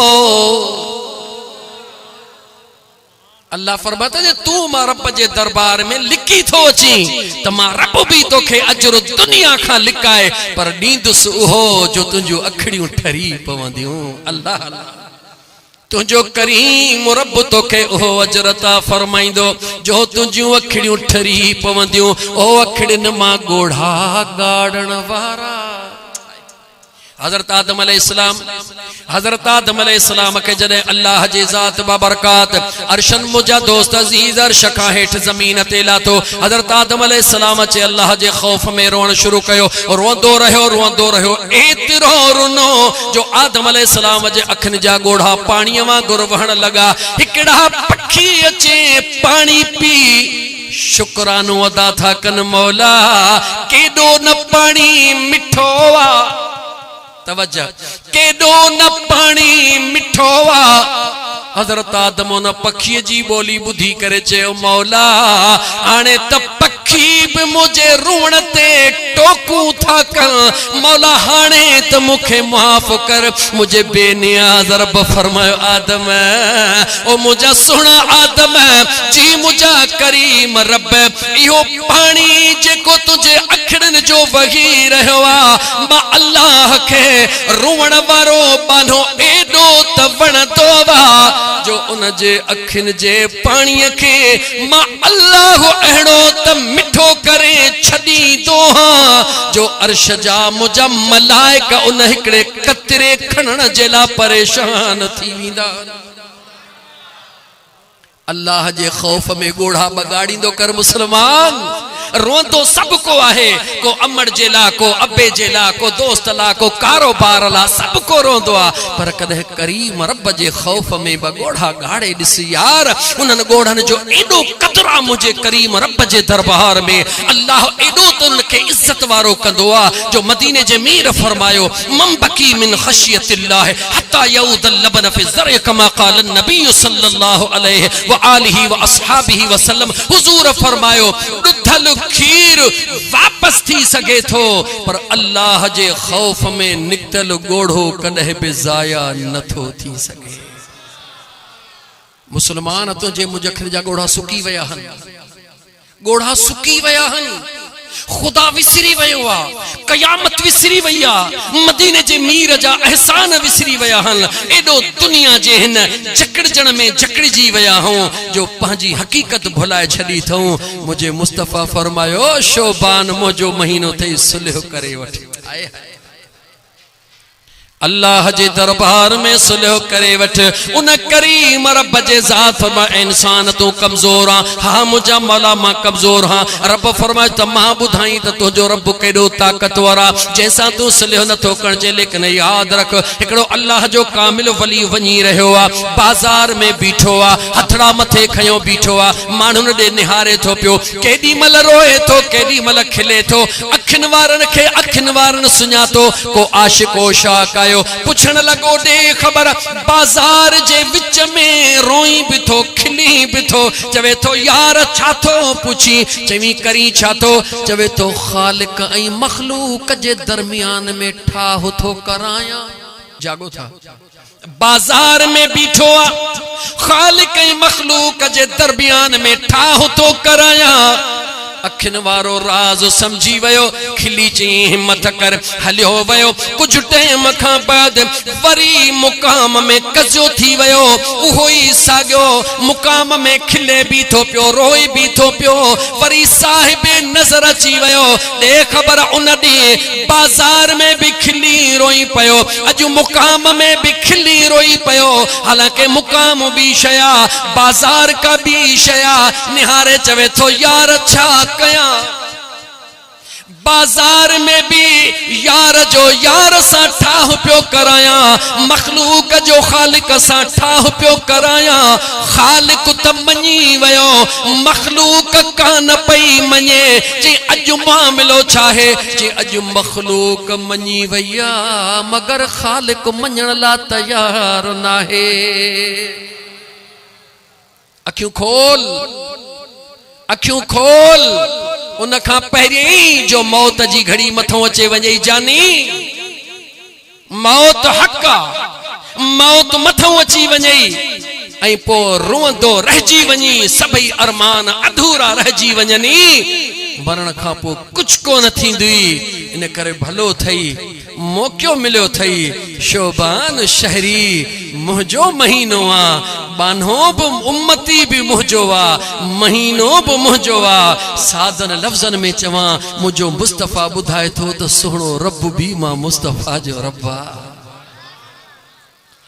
अल्लाह फरमाता है तू मां रब जे दरबार में लिकी थो अची त मां रब भी तोखे अजर दुनिया खां लिकाए पर ॾींदुस उहो जो तुंहिंजूं अखड़ियूं ठरी पवंदियूं। अल्लाह तुझो करीम रब तोखे उहो अजर अता फरमाइंदो जो तुंहिंजूं अखड़ियूं ठरी पवंदियूं। ओ अखड़ियुनि मां ॻोढ़ा गाड़ण वारा हजरत आदम अलैहिस्सलाम के जदे अल्लाह जी ज़ात बाबरकात अरशन मुजा दोस्त अजीज अर्श खां हेठ ज़मीन ते लातो। हजरत आदम अलैहिस्सलाम चे अल्लाह जे खौफ में रोण शुरू कयो और रोंदो रहियो एतिरो रुनो जो आदम अलैहिस्सलाम जे अखिन जा ॻोढ़ा पाणी वांगुर वहण लगा। हिकड़ा पखी अचे पानी पी शुक्रानो अदा था कन मौला केडो न पानी मिठो आ तवज्जो केडो न पानी मिठो आ। हजरत आदम न पखी जी बोली बुधी करे चयो मौला आने त पखी भी मुझे रोण ते टोकू था कर मौला हाने त मुखे माफ कर मुझे बेनियाज रब फरमायो आदम ओ मुझा सुना आदम जी मुझा करीम रब इहो पानी जेको तुझे अखड़न जो वही रहो आ मां अल्लाह के रोवण वारो बानो एडो त वणदो वा जो उन जे अखिन जे पानी के मां अल्लाह एड़ो त मिठो करे छदी दो हां जो अर्श जा मुझा मलाइका उन हिकड़े कतरे खणण जे ला परेशान थी विंदा। अल्लाह जे खौफ में ॻोढ़ा बगाड़ींदो कर मुसलमान। रोंदो सबको आहे को अमड़ जे ला को अबे जे ला को दोस्त ला को कारोबार ला सबको रोंदो आ पर कदे करीम रब जे खौफ में बगोड़ा गाड़े दिस यार उनन गोड़न जो एडो कतरा मुझे करीम रब जे दरबार में अल्लाह एडो तुन के इज्जत वारो कंदो आ जो मदीने जे मीर फरमायो मम बकी मिन खशियतिल्लाह हत्ता यऊद लबन फी ज़र कमा क़ाल नबी सल्लल्लाहु अलैहि व आलिहि व अस्हाबिहि वसल्लम हुजूर फरमायो दुधल खीर वापस थी सके थो पर अल्लाह जे खौफ में निकतल गोढ़ो कदे भी जाया न थो थी सके। मुसलमान तुझे मुजखर जा गोढ़ा सुकी वया हन खुदा विसरी वयो आ कयामत विसरी वया मदीने जे मीर जा एहसान विसरी वया हन एडो दुनिया जे हिन जकड़जण में जकड़जी वया हो जो पंहिंजी हकीकत भुलाए छड़ी थो। मुझे मुस्तफा फरमायो शोबान मोजो महीनो थे सुलह करे वठ आए अल्लाह जे दरबार में सुलह करे वठ उन करीम रब जे ज़ात फरमा इंसान तो कमजोर हां मुझा मौला मां कमजोर हां रब फरमाए त मां बुधाई त तुझो रब केडो ताकतवर आ जैसा तू सुलह न थो कर जे लेकिन याद रख एकड़ो अल्लाह जो कामिल वली वनी रहो आ बाजार में बीठो आ हथड़ा मथे खयो बीठो आ मानुन दे निहारे थो पियो केडी मल रोए थो केडी मल खिले थो अखिन वारन के अखिन वारन सुञातो को आशिको शाकायो आयो पुछण लगो दे खबर बाजार जे विच में रोई भी थो खिली भी थो चवे थो यार छा थो पुछी चवी करी छा थो चवे थो खालिक ऐं मखलूक जे दरमियान में ठाह थो कराया जागो था बाजार में बीठो आ खालिक ऐं मखलूक जे दरमियान में ठाह थो कराया अखिन वारो राज समझी वयो खिली ची हिम्मत कर हलियो वयो कुछ टाइम का बाद वरी मुकाम में कजो थी वयो उहो ही सागो मुकाम में खिले भी थो पियो रोई भी थो पियो वरी साहिबे नजर अची वयो दे खबर उन दी बाजार में भी खिली रोई पयो अज मुकाम में भी खिली रोई पयो हालांकि मुकाम भी शया बाजार का भी शया निहारे चवे थो यार छा कया बाजार में भी यार जो यार सा ठाह पियो कराया मखलूक जो खालिक सा ठाह पियो कराया खालिक त मनी वयो मखलूक कान पई मने जे अज मामलो चाहे जे अज मखलूक मनी वया मगर खालिक मञण ला तैयार नाहे अखियूं खोल उन खां पहिरीं जो मौत जी घड़ी मथों अचे वञे जानी मौत हक़ मौत मथों अची वञे ऐं पोइ रोंदो रहिजी वञी सभई अरमान अधूरा रहिजी वञनि मरण खां पोइ कुछ कोन थींदी इन करे भलो थई मौक़ो मिलियो थई शोबान शहरी मुंहिंजो महीनो आ बानो बि उम्मती भी मुंहिंजो आ महीनो भी मुंहिंजो आ सादन लफ्ज़न में चवां मुंहिंजो मुस्तफ़ा ॿुधाए थो त सुहिणो रब भी मां मुस्तफ़ा जो रब आ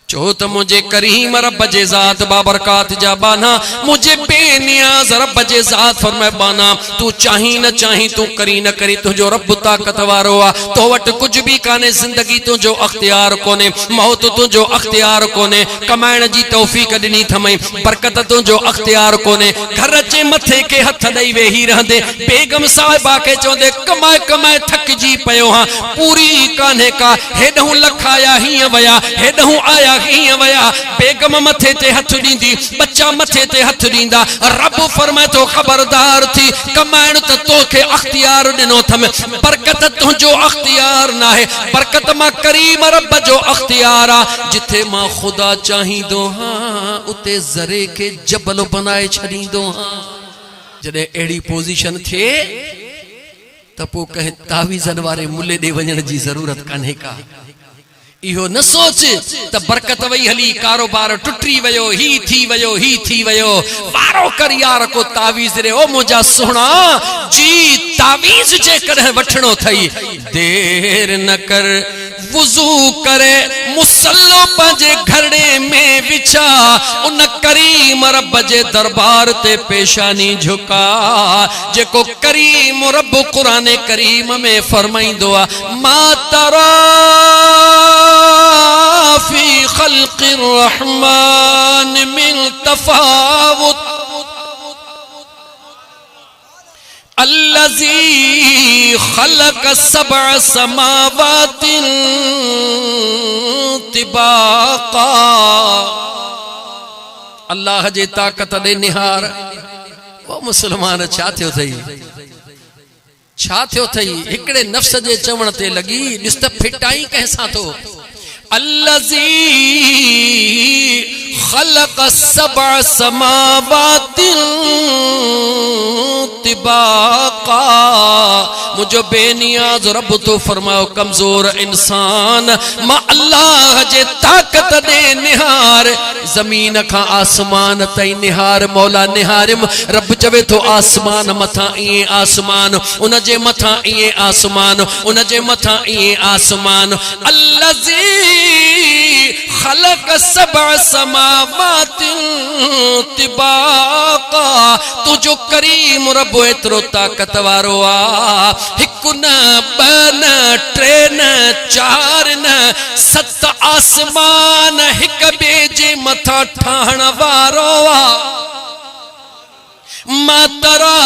चो त मुझे करीम रब जे ज़ात बाबरकात जा बाना मुझे बेनियाज रब जे ज़ात फरमाए बाना तू चाही न चाही तू करी न करी तुझो रब ताकत वारो आ तो वट कुछ भी काने जिंदगी तुझो अख्तियार कोने मौत तुझो अख्तियार कोने कमाइण जी तौफीक दिनी थमई बरकत तुझो अख्तियार कोने घर चे मथे के हथ दई वेही रहंदे बेगम साहिबा के चोंदे कमाए कमाए थक जी पयो हां पूरी काने का हेडहू लखाया ही वया हेडहू आया हिया वया बेगम मथे ते हथ दींदी बच्चा मथे ते हथ दींदा रब फरमाए तो खबरदार थी कमाइण त तोखे अख्तियार दिनो थम बरकत तुझो अख्तियार ना है बरकत मां करीम रब जो अख्तियार आ जिथे मां खुदा चाहिंदो हां उते ज़रे के जबल बनाए छडींदो हां जडे एड़ी पोजीशन थे त पो कहे तावीज़न वारे मुल्ले दे वञण जी जरूरत कान्हे का इहो न सोच त बरकत वई हली कारोबार टुटी वयो ही थी वयो वारो कर यार को तावीज़ रे ओ मुझा सोना जी तावीज़ जे कदे वठणो थई देर न कर वुजू करे मुसल्लो पंजे घरड़े में विछा उन करीम रब जे दरबार ते पेशानी झुका जेको करीम रब कुरान करीम में फरमाइंदो आ मा तरा फी खल्क़िर रहमान मिन तफावुत अल्लज़ी खलक सबअ समावातिन तिबाका अल्लाह जे ताकत दे निहार ओ मुसलमान छा थियो थई हिकड़े नफ्स जे चवण ते लगी ॾिस त फिटाई कैसा तो अल्लज़ी खलक सबअ समावातिन तिबाका मुझो बेनियाज रब तो फरमाओ कमजोर इंसान मां अल्लाह जे ताकत दे निहार जमीन का आसमान तई निहार मौला निहारिम रब चवे तो आसमान मथा इए आसमान उन जे मथा इए आसमान उन जे मथा इए आसमान अल्लज़ी खलक सबअ समावातिन तिबाका तुझो करीम रब एतरो ताकत वारो आ हिकु न ब न टे न चार न सत आसमान हिक बे जे मथा ठाहण वारो आ मा तरा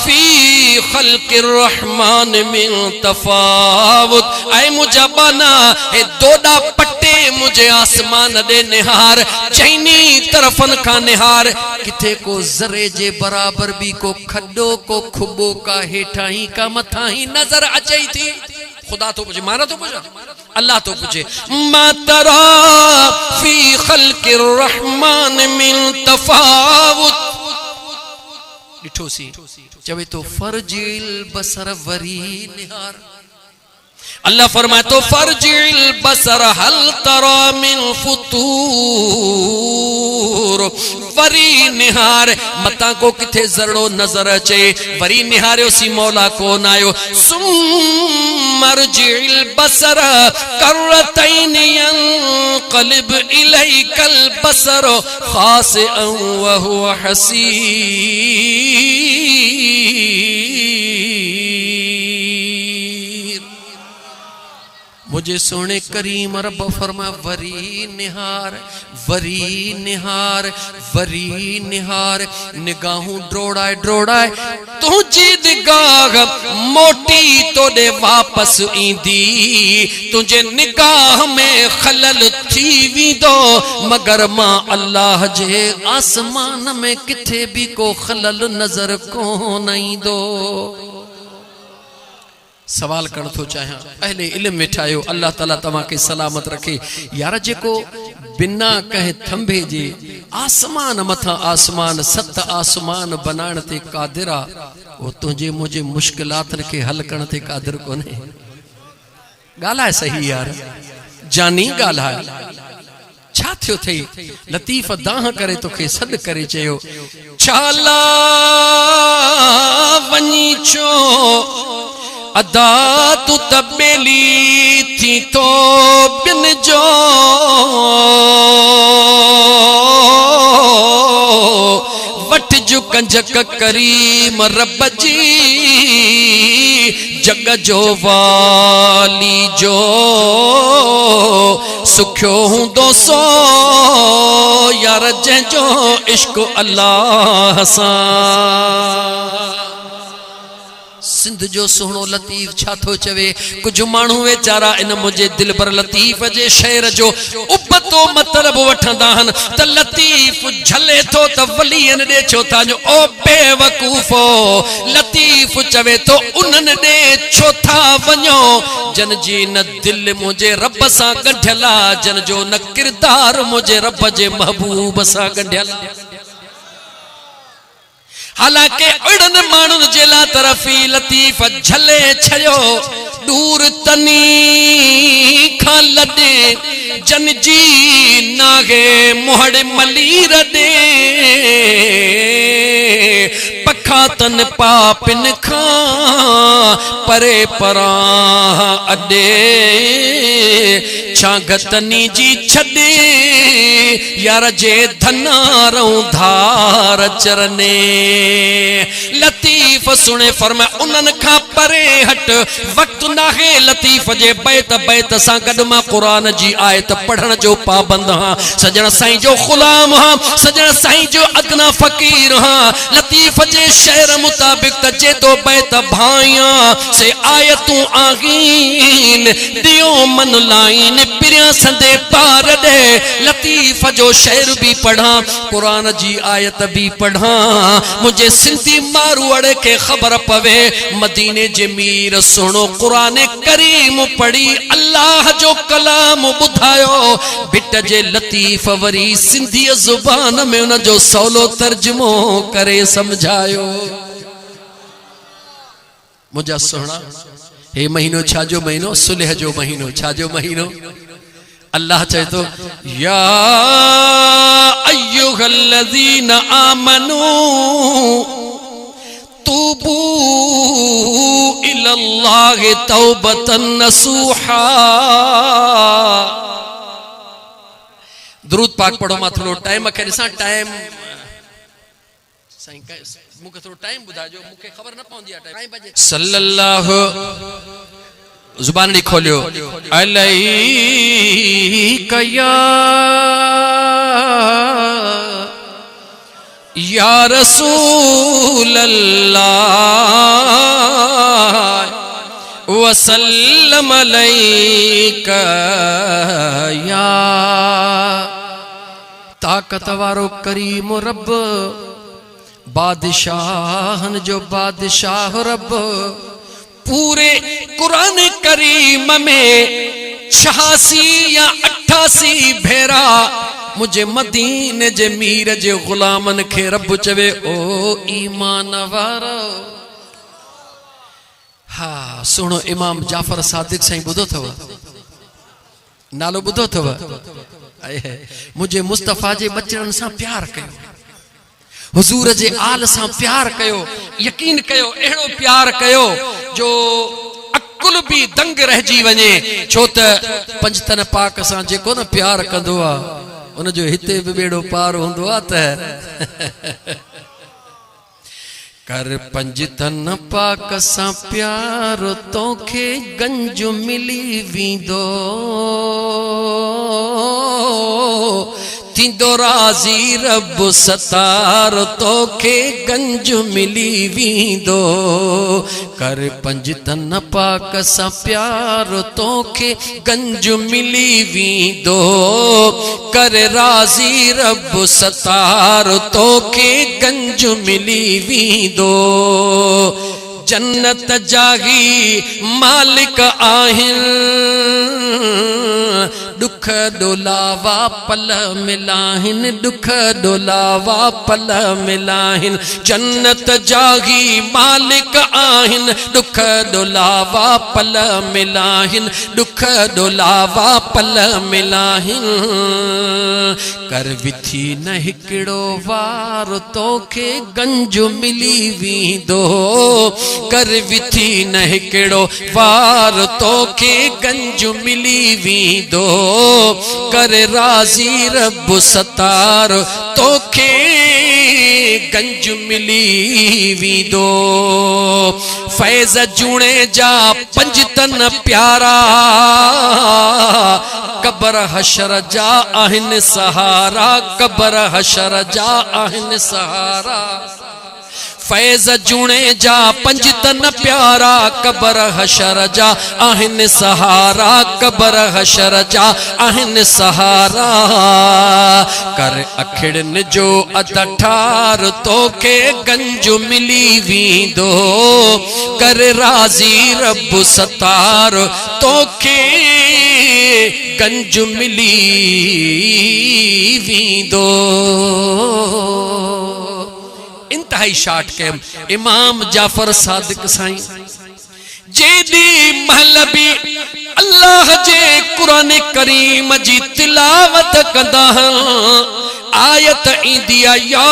फी खल्क़िर रहमान मिन तफावुत। ऐ मुझा बना ए दोडा पट्टे मुझे आसमान दे निहार, चैनी तरफन का निहार, किथे को जरे जे बराबर भी को खड्डो को खुबो का हेठाई का मथाई नजर अचई थी। खुदा तो पूछे, माना तो पूछा, अल्लाह तो पूछे, मा तरा फी खल्क़िर रहमान मिन तफावुत। डिठो सी चवे तो फरजिल बसर वरी निहार। अल्लाह फरमाए तो फरजिल बसर हल तरा मिन फुतूर। वरी निहार मता को किथे जरड़ो नजर अचे, वरी निहारियो सी मौला को नायो। सुम्मरजिल बसर करतैन यंक़लिब इलैकल बसर खासिअन व हुवा हसीर। मुझे सोने करीम रब फरमा वरी निहार, वरी निहार, वरी निहार। निगाहूं ड्रोड़ाए ड्रोड़ाए तुझी निगाह मोटी तोड़े वापस ईंदी। तुझे निगाह में खलल थी वींदो, मगर मां अल्लाह जे आसमान में किथे भी को खलल नजर कोन ईंदो। सवाल करण थो चाहियां, अहले इल्म मिठायो, अल्लाह ताला तव्हां खे सलामत रखे। यार जेको बिना कहे थंभे जे आसमान मथा आसमान सत आसमान बनाइण ते क़ादिर आ, वो तुंहिंजे मुंहिंजे मुश्किलातन खे हल करण ते क़ादिर कोन्हे। ॻाल्हाए सही यार, जानी ॻाल्हाए। छा थियो थई? लतीफ़ दाह करे तोखे सॾ करे चयो, छाला वञी छो अदा तू तबेली थी तो बिन जो। वट जो कंजक करीम रब जी, जग जो वाली जो सुख्यो हूंदो सो यार जंहिंजो इश्क अल्लाह सां। सिंध जो सुहिणो लतीफ़ छा थो चवे? कुछ माण्हू वेचारा इन मुझे दिल पर लतीफ़ जे शेर जो उबतो मतलब वठंदा हन त लतीफ़ झले थो त वलियन ॾे छो था जो। ओ बेवकूफ़ो, लतीफ़ चवे तो उन्हनि ॾे छो था वञो जन जी न दिल मुझे रब सां गंढियल आ, जन जो न किरदार मुझे रब जे महबूब सां गंढियल। हालांकि अड़न माण्हुनि जे ला तरफ़ी लतीफ़ झले छयो, दूर तनी खां लॾे जन जी नागे मुहड़ मलीर ॾे। पखा तन पापिन खां परे परां अॾे, छागतनी जी छॾे यार जे धनारों धार चरने। लतीफ़ सुने फरमाए उन्हनि खां परे हट, वक्त नाहे लतीफ़ जे बैत बैत सां गॾु मां क़ुरान जी आयत पढ़ण जो पाबंद हां। सजण साईं जो ग़ुलाम हां, सजण साईं जो अदना फ़कीर हां। लतीफ़ जे शेर मुताबिक त जे तो बैत भाइया से आयतूं आगीन दियो मन लाइन पिरिया संदे पार दे। लतीफ़ जो शेर भी पढ़ा, कुरान जी आयत भी पढ़ा, मुझे सिंधी मारवाड़ के खबर पवे मदीने जे मीर सुनो कुरान करीम पढ़ी अल्लाह जो कलाम बुधायो। बिट जे लतीफ़ वरी सिंधी जुबान में उन जो सौलो तर्जुमो करे समझायो। मुझा सुना हे महीनो छाजो महीनो? सुलह जो महीनो। छाजो महीनो? अल्लाह चाहे तो या अय्युहल्लज़ीना आमनू तूबू इलल्लाहि तौबतन नसूहा। दुरूद पाक पढ़ो। मां थोड़ो टाइम खे ॾिसां। टाइम साईं मूंखे थोड़ो टाइम ॿुधाइजो, मूंखे ख़बर न पवंदी आहे टाइम बजे। सल्लल्लाहु जुबान ॾी खोलियो। अलैका या रसूल अल्लाह वसल्लम अलैका या ताकत वारो करीम रब, बादशाहन जो बादशाह रब, पूरे कुरान करीम में 86 या 88 भेरा मुझे मदीने जे मीर जे गुलामन खे रब चवे ओ ईमान वारो। हाँ सुनो इमाम जाफर सादिक साईं ॿुधो अथव, नालो ॿुधो अथव? मुझे मुस्तफ़ा जे बचड़न सां प्यार कयो, हुजूर जे आल सां प्यार कयो, यकीन कयो अहिड़ो प्यार कयो जो अकुल भी दंग रहिजी वञे। छो त पंजतन पाक सां जेको न प्यार कंदो आहे उन जो हिते भी बेड़ो पार होंदो आ। त कर पंजतन पाक सां प्यार तोखे गंज मिली वींदो, थींदो राज़ी रब सतार तोखे गंज मिली वींदो। कर पंजतन पाक सां प्यार तोखे गंज मिली वींदो, कर राज़ी रब सतार तोखे गंज मिली वींदो। जन्नत जागी मालिक आहिनि, दुख डोलावा पल मिलाहिन, दुख डोलावा पल मिलाहिन। जन्नत जागी मालिक आहिन, दुख डोलावा पल मिलाहिन, दुख डोलावा पल मिलाहिन। कर विथी न हिकिड़ो वार तोखे गंज मिली वींदो, कर विथी न हिकिड़ो वार तोखे गंज मिली वींदो। कर राज़ी रब सतार तोखे गंज मिली वींदो। फैज़ जूणे जा पंजतन प्यारा, कबर हशर जा आहिनि सहारा, कबर हशर जा आहिनि सहारा। फैज़ जूणे जा पंजतन प्यारा, कबर हशर जा आहिनि सहारा, कबर हशर जा आहिनि सहारा। कर अखिड़न जो अद ठार तोखे गंज मिली वींदो, कर राज़ी रब सतार तोखे गंज मिली वींदो। इंतहाई शार्ट के इमाम जाफर सादिक साईं जेदी महल भी अल्लाह जे कुरान करीम जी तिलावत कंदा आयत ईंदी आ या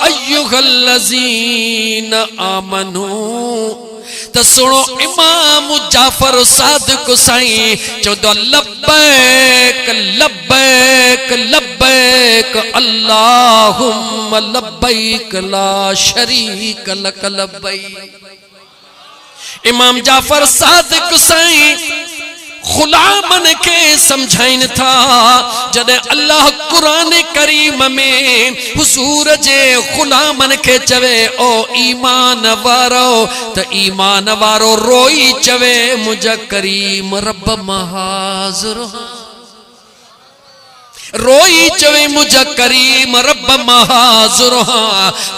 अय्युहल्लज़ीन आमनू। त सुनो इमाम जाफर सादिक साईं चवंदो लब्बैक लब्बैक लब्बैक अल्लाहुम्मा लब्बैक ला शरीक लक लब्बैक। इमाम जाफर सादिक साईं गुलामन के समझाइन था जदे अल्लाह कुरान करीम में हुजूर जे गुलामन के चवे ओ ईमान वारो, त ईमान वारो रोई चवे मुझा करीम रब महाज़ुर। रोई चवे मुझा करीम रब महाज़ुर।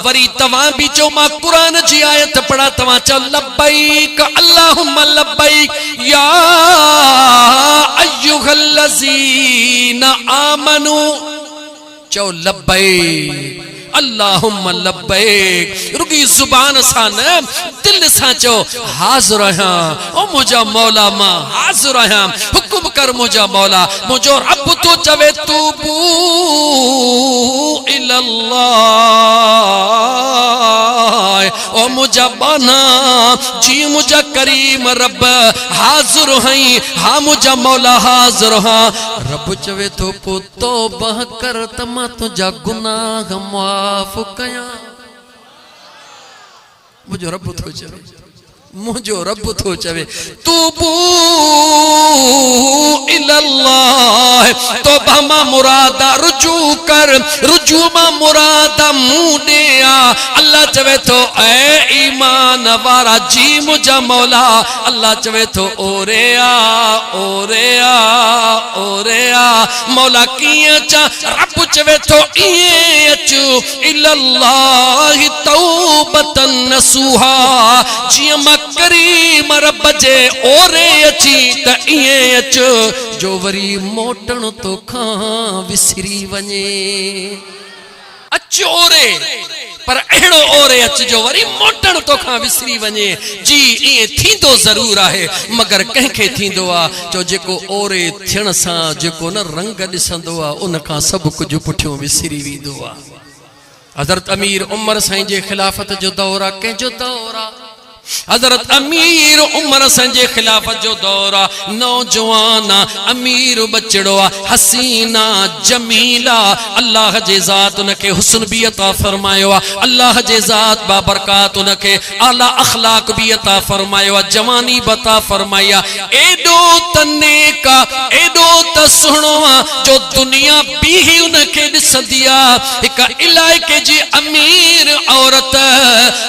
वरी तवां भी चो मां कुरान जी आयत पढ़ा, तवां चो लब्बैक अल्लाहुम्मा लब्बैक या अय्युहल्लज़ीन आमनू। चो लब्बैक अल्लाहुम्मा लब्बैक। रुगी जुबान सा न दिल सा चो हाज़िर आहियां ओ मुझा मौला मां हाज़िर आहियां। हुकुम कर मुझा मौला, मुझो रब तो चवे तूबू इलल्लाह। ओ मुझा बाना जी मुझा करीम रब हाज़िर हई, हाँ मुझा मौला हाज़िर हाँ। रब चवे तो पुतो बह कर तमा तुझा गुनाह माफ कया। मुझो रब तो चवे मुझो रब थो चवे तूबू इल्लल्लाह तौबा मा मुरादा रुजू कर रुजू मा मुरादा मुंडिया अल्लाह चवे तो ए ईमान वारा जी मुझा मौला अल्लाह चवे तो ओरे आ मौला किए चा रब चवे तो इए अचू इल्लल्लाह तौबतन नसूहा जी मा करीम रब जे ओरे अची त इए अच जो वरी मोटण तो खां विसरी वने अचोरे पर एड़ो ओरे अच जो वरी मोटण तो खां विसरी वने जी इए थींदो जरूर आहे मगर कंखे थींदो आ जो जेको ओरे थियण सां जेको न रंग दिसंदो आ उन खां सब कुछ पुठियो विसरी वेंदो आ हजरत अमीर उमर साईं जे खिलाफत जो दौर आ के जो दौर आ हजरत अमीर उमर संजे खिलाफत जो दौर आ नौजवान अमीर बचड़ो हसीना जमीला अल्लाह जे ज़ात उनके हुस्न भी अता फरमायो अल्लाह जे ज़ात बाबरकात उनके आला अखलाक भी अता फरमायो जवानी बता फरमाया एडो तने का एडो त सुनो जो दुनिया भी ही उनके दिसदिया एक इलाके जी अमीर औरत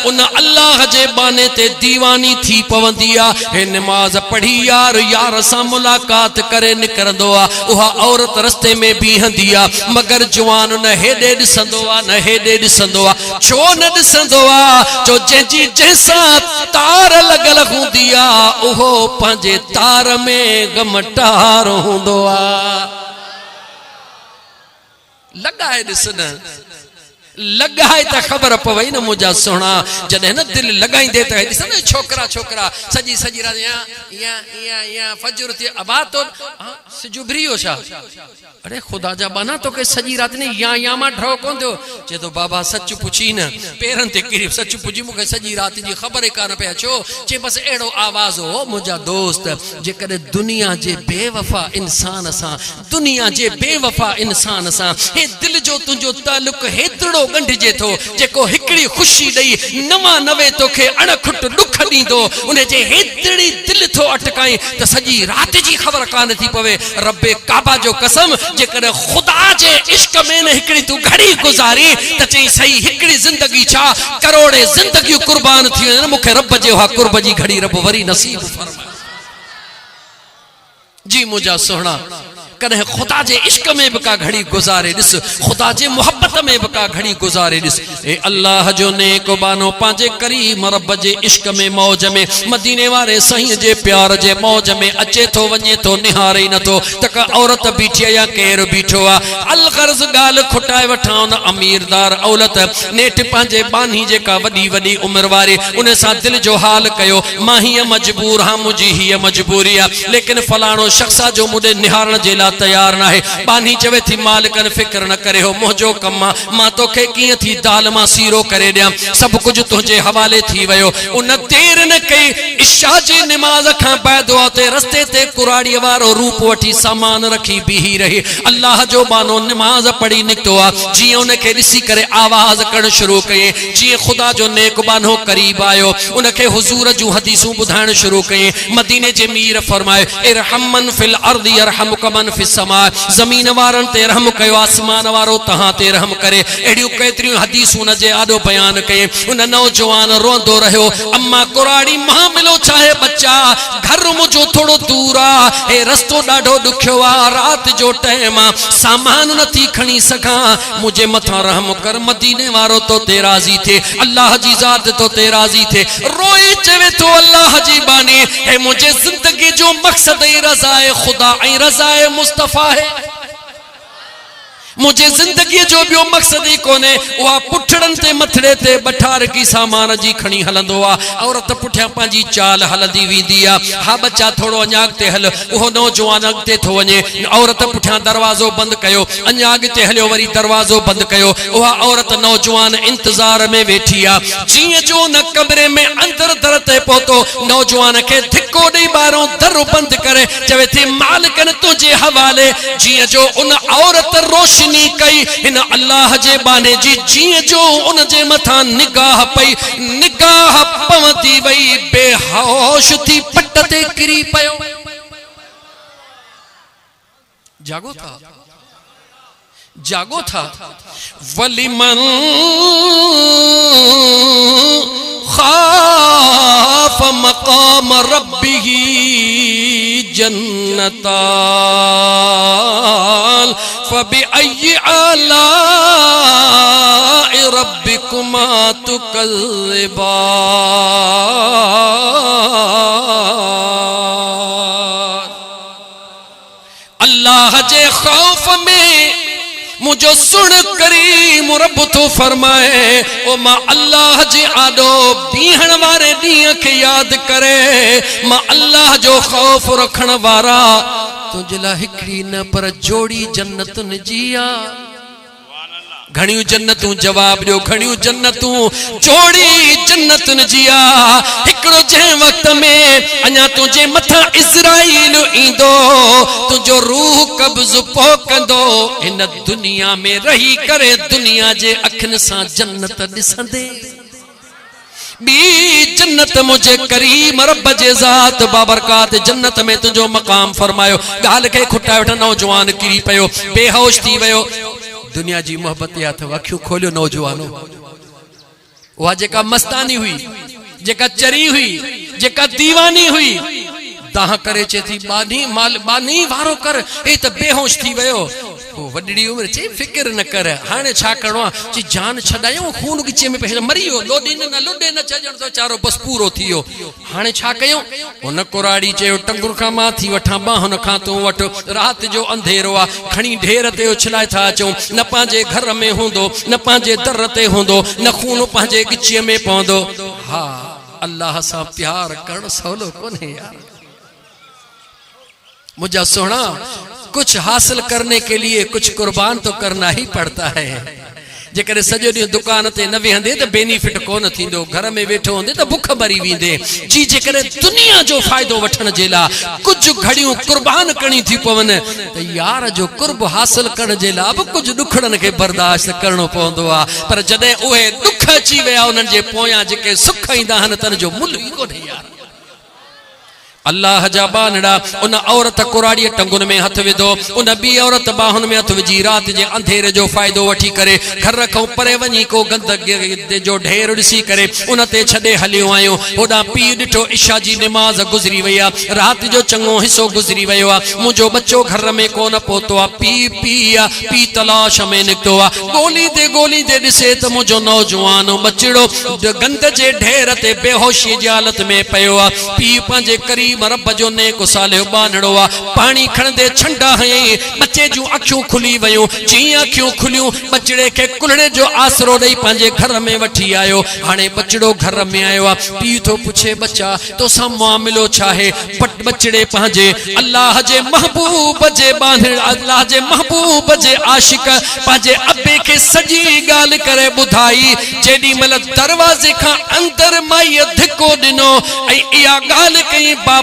उन अल्लाह जे बाने ते दीवानी थी पवंदिया हे नमाज पढ़ी यार सा मुलाकात करे निकरंदो आ उहा औरत रस्ते में बीहंदिया मगर जवान न हेडे दिसंदो आ न हेडे दिसंदो आ छो न दिसंदो आ जो जंजी जैसा तार लगल हुंदिया ओहो पंजे तार में गमटार हुंदो आ लगाए दिसन लगाए त खबर पवई न मुझा सोना जदे न दिल लगाईंदे त दिस न छोकरा छोकरा सजी सजी रात या फजर थी अबा तो सिजुबरियो छा अरे खुदा जा बना तो के सजी रात ने या मा ढो कोन दो जे तो बाबा सच पुछी न पेरन ते किरी सच पुछी मुके सजी रात जी खबर कान पे अचो जे बस एड़ो आवाज हो मुझा दोस्त जे कदे दुनिया जे बेवफा इंसान सा दुनिया जे बेवफा इंसान सा हे दिल जो तुजो ताल्लुक हेतड़ो गंढजे थो जेको हिकड़ी खुशी दई नवा नवे तोखे अणखुट दुख दींदो उन जे हेतड़ी दिल थो अटकाई त सजी रात जी खबर कान थी पवे रब्बे काबा जो कसम जेकर खुदा जे इश्क में न हिकड़ी तू घड़ी गुजारी त चई सही हिकड़ी जिंदगी छा करोड़े जिंदगी कुर्बान थी मुखे रब जे हा कुर्ब जी घड़ी रब वरी नसीब फरमाए जी मुझा सोहना कदे खुदा जे इश्क में बका घड़ी गुजारे दिस खुदा जे मोहब्बत में बका घड़ी गुजारे दिस ए अल्लाह जो नेक बानो पांजे करीम रब जे इश्क में मौज में मदीने वाले सही जे प्यार जे मौज में अचे तो वने तो निहारे न तो तक औरत बीठी या केर बीठो आ अल गर्ज गाल खुटाए वठाओ न अमीरदार औलत नेट पांजे बानी जे का वडी वडी उम्र वारे उन सा दिल जो हाल कयो मां ही मजबूर हां मुजी ही मजबूरी आ लेकिन फलाणो शख्सा जो मुडे निहारण जे ला तैयार ना है बानी चवे थी मालिकन फिक्र न करे हो मोजो कम्मा मां तोखे किए थी दाल मां सीरो करे दिया सब कुछ तुझे हवाले थी वयो उन देर न कई इशा जी नमाज खां बाद ते रस्ते ते कुराड़ी वारो रूप वठी सामान रखी बीही रही अल्लाह जो बानो नमाज पढ़ी निकतो आ जी उनके दिसी करे आवाज करण शुरू कए जी खुदा जो नेक बानो करीब आयो उनके हुजूर जो हदीसों बुधाण शुरू कए मदीने जे मीर फरमाए इरहमन फिल अर्दी यरहमुक मन फिस समा जमीन वारन ते रहम कयो आसमान वारो तहां ते रहम करे एडियो केतरी हदीसों न जे आडो बयान कए उन नौजवान रोंदो रहो अम्मा कुराड़ी मां मिलो चाहे बच्चा घर मुझो थोड़ो दूर आ ए रस्तो डाढो दुखियो आ रात जो टाइम सामान नथी खणी सका मुझे मथा रहम कर मदीने वारो तो ते राजी थे अल्लाह जी जात तो ते राजी थे रोए चवे तो अल्लाह जी बानी ए मुझे जिंदगी जो मकसद है रज़ाए खुदा ए रज़ाए मुस्तफा है मुझे जिंदगी जो बियो मकसद ही कोने वा पुठड़न ते मथड़े ते बठार की सामान जी खणी हलंदो आ औरत पुठिया पांजी चाल हलदी वींदी आ हा बच्चा थोड़ो अञाग ते हल ओहो नौजवान अगते थो वने औरत पुठिया दरवाजो बंद कयो अञाग ते हलियो वरी दरवाजो बंद कयो ओहा औरत नौजवान इंतजार में बैठी आ जीअं जो न कमरे में अंदर दर ते पहुतो नौजवान के धिक्को दे बारो दर बंद करे चवे थी मालिकन तुझे हवाले जीअं जो उन औरत रोश रोशनी कई इन अल्लाह जे बाने जी जीअं जो उन जे मथा निगाह पई निगाह पवंदी वई बेहोश थी पट ते किरी पयो जागो था वलिमन खाफ मकाम रब्बिही जन्नतान फबिअय्यि आलाइ रब्बिकुमा तुकज़्ज़िबान। अल्लाह जे खौफ में मुझो सुन करीम रब तो फरमाए ओ मां अल्लाह जे आडो बीहण वारे ॾींहं खे याद करे मां अल्लाह जो खौफ रखण वारा तुझे ला हिकड़ी न पर जोड़ी जन्नतुन जी आ। घणियूं जन्नतूं जवाब ॾियो घणियूं जन्नतूं जोड़ी जन्नतुन जी आ। हिकिड़ो जंहिं वक्त में अञा तुंहिंजे मथां इज़राइल ईंदो तुंहिंजो रूह कब्ज़ पोकंदो हिन दुनिया में रही करे दुनिया जे अखियुनि सां जन्नत ॾिसंदे बी जन्नत मुझे करीम रब जे ज़ात बाबरकात जन्नत में तुझो मकाम फरमायो। गाल के खुटा वठ नौजवान किरी पयो बेहोश थी वयो दुनिया जी मोहब्बत या अथव अखियूं खोलियो नौजवानो वहा जेका मस्तानी हुई जेका चरी हुई जेका दीवानी हुई दाह करे चे थी बानी माल बानी वारो कर ए त बेहोश थी वयो वडड़ी उम्र चे फिक्र न कर हाने छा करणो ची जान छडायो खून गिचे में पहले मरियो लोडी न लुडे न छजण तो चारो बस पूरो थियो हाने छा कयो उन कुराड़ी चे टंगुर का मा थी वठा बाहन का तो वठ रात जो अंधेरो आ खणी ढेर ते उछलाए था चो न पांजे घर में होंदो न पांजे दर ते होंदो न खून पांजे गिचे में पौंदो। हां अल्लाह सा प्यार करण सवलो कोने यार मुझा सोना कुछ हासिल करने के लिए कुछ कुर्बान तो करना ही पड़ता है। जेकर सजो डी दुकान ते न वेहंदे तो बेनिफिट कोन थींदो घर में वेठो होंदे तो भूख मरी वेंदे जी जेकर दुनिया जो फायदो वठण जे ला कुछ घड़ियों कुर्बान करनी थी पवन तो यार जो कुर्ब हासिल करण जे ला कुछ दुखड़न के बर्दाश्त करणो पवंदो आ पर जदे ओहे दुख अची वया उनन जे पोया जेके सुख ईंदा हन तन जो मुल ई कोन्हे यार। अल्लाह जा बानड़ा उन औरत कुराड़ी टंगुन में हथ विधो उन बी औरत बाहुन में हथ विझी रात जे अंधेरे जो फायदो वठी करे घर खां परे वञी को गंदगी जो ढेर ॾिसी करे उन ते छॾे हलियो आयो होॾां पी ॾिठो इशा जी निमाज़ गुज़री वई आहे रात जो चङो हिसो गुज़री वियो आहे मुंहिंजो बच्चो घर में कोन पहुतो आहे पी तलाश में निकितो आहे गोली दे ॾिसे त मुंहिंजो नौजवान बचिड़ो गंद जे ढेर ते बेहोशी जी हालत में पियो आहे पी पंहिंजे करीब रब जो नेको सालियो बानड़ो आ पानी खणदे छंडा हयई बच्चे जूं अखियूं खुली वयूं जी अखियूं खुलियूं बचड़े के कुलड़े जो आसरो दई पांजे घर में वठी आयो हाने बचड़ो घर में आयो आ पी तो पूछे बच्चा तो सा मामलो छाहे बचड़े पांजे अल्लाह जे महबूब जे बानड़ अल्लाह जे महबूब जे आशिक पांजे अब्बे के सजी गाल करे बुधाई जेडी मल दरवाजे का अंदर माई धिको दिनो ए या गाल कई बाबा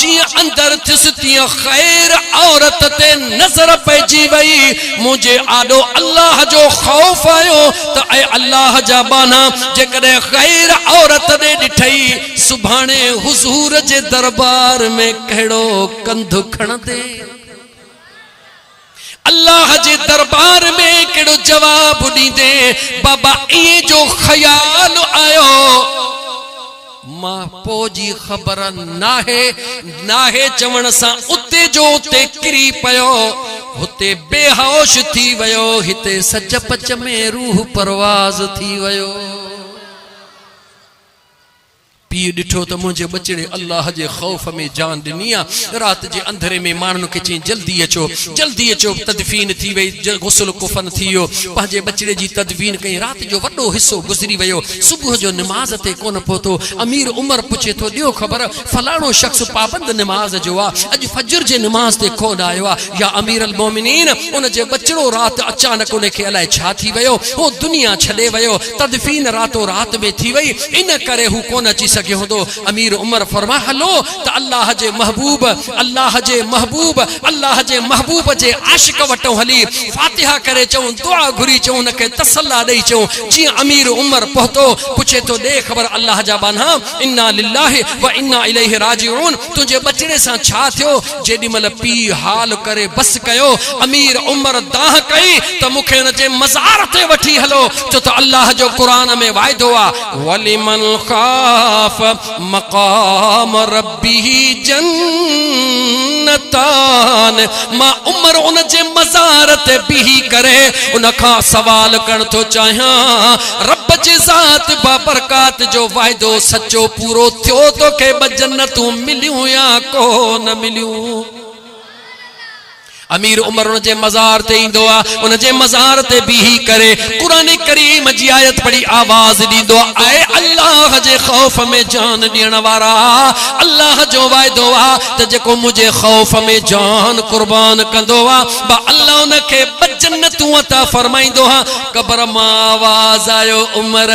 जी अंदर थिस तिया खैर औरत ते नजर पइजी वई मुझे आडो अल्लाह जो खौफ आयो तो ए अल्लाह जा बाना जेकरे खैर औरत ने ॾिठई सुभाणे हुजूर जे दरबार में कहिड़ो कंध खणदे अल्लाह जे दरबार में कहिड़ो जवाब ॾींदे बाबा ये जो ख्याल आयो मां पोजी खबर नाहे चवण सा उते जो उते किरी पयो हुते बेहोश थी वयो हिते सच पच में रूह परवाज थी वयो पी ॾिठो तो मुझे बचड़े अल्लाह जे खौफ में जान ॾिनी आहे रात जे अंधेरे में माण्हुनि खे चई जल्दी अचो तदफीन थी वई गुस्ल कुफन थी वियो पंहिंजे बचड़े जी तदफीन कई रात जो वॾो हिस्सो गुज़री वियो सुबुह जो निमाज़ ते कोन पहुतो अमीर उमर पुछे थो ॾियो ख़बर फलाणो शख्स पाबंद निमाज़ जो आहे अॼु फजर जे निमाज़ ते कोन आयो आहे या अमीर अल मोमिनीन उन जे बचड़ो रात अचानक उन खे अलाए छा थी वियो हो दुनिया छॾे वियो तदफीन रातो रात में थी वई इन करे हू कोन अची सके होंदो अमीर उमर फरमा हलो त अल्लाह जे महबूब अल्लाह जे महबूब अल्लाह जे महबूब जे आशिक वटो हली फातिहा करे चऊं दुआ घुरी चऊं उनके तसल्ला दई चऊं जी अमीर उमर पहुतो पुछे तो दे खबर अल्लाह जा बाना इन्ना लिल्लाहि व इन्ना इलैहि राजिऊन तुझे बचड़े सा छा थियो जेडी मल पी हाल करे बस कयो अमीर उमर दाह कई तो मुखे न जे मज़ार ते वठी हलो जो तो अल्लाह जो कुरान में वायदो आ वलिमन खाफ मकाम रब्बिही जन्नतान मां उमर उन जे मज़ार ते बिही करे उन खां सवाल करण तो चाहिया रब जी ज़ात बाबरकात जो वायदो सच्चो पूरो थियो तो के ब जन्नतूं मिलियूं या को न मिलियूं अमीर उमर उन जे मज़ार ते इंदो आ उन जे मज़ार ते बिही करे कुरान करीम जी आयत पढ़ी आवाज दींदो आए अल्लाह जे खौफ में जान दियण वारा अल्लाह जो वायदो आ त जेको मुझे खौफ में जान कुर्बान कंदो आ बा अल्लाह उनके जन्नतूं अता फरमाइंदो हा कब्र मां आवाज आयो उमर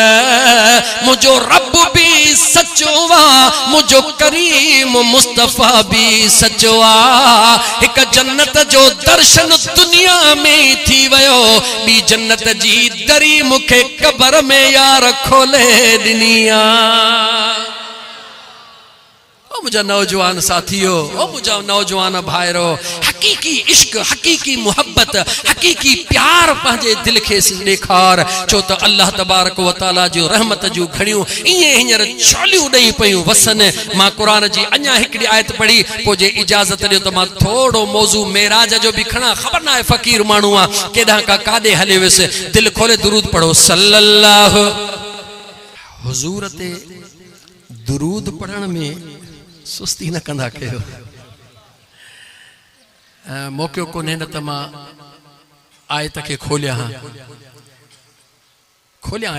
मुझो रब भी सच्चो आ मुझो करीम मुस्तफा भी सच्चो आ एक जन्नत जो दर्शन दुनिया में थी वयो बी जन्नत जी दरी मुखे कब्र में यार खोले दुनिया ओ मुझा नौजवान साथियों ओ मुझा नौजवान भाईरो हकीकी इश्क हकीकी मोहब्बत हकीकी प्यार पंहिंजे दिल के ॾेखार छो त अल्लाह तबारक व तआला जो रहमत जो घड़ियों इए हींअर छोलियूं ॾेई पयूं वसन मां कुरान जी अञा हिकड़ी आयत पढ़ी पो जे इजाजत ॾियो त मां थोड़ो मौजू मेराज जो भी खणा खबर ना है फकीर माण्हू आ केॾां का काॾे हले वियुसि दिल खोले दुरूद पढ़ो सल्लल्लाहु हुजूर ते दुरूद पढ़ण में सुस्ती न कंदा कयो मौक़ो कोन्हे न त मां आयत के खोलिया हाँ खोलिया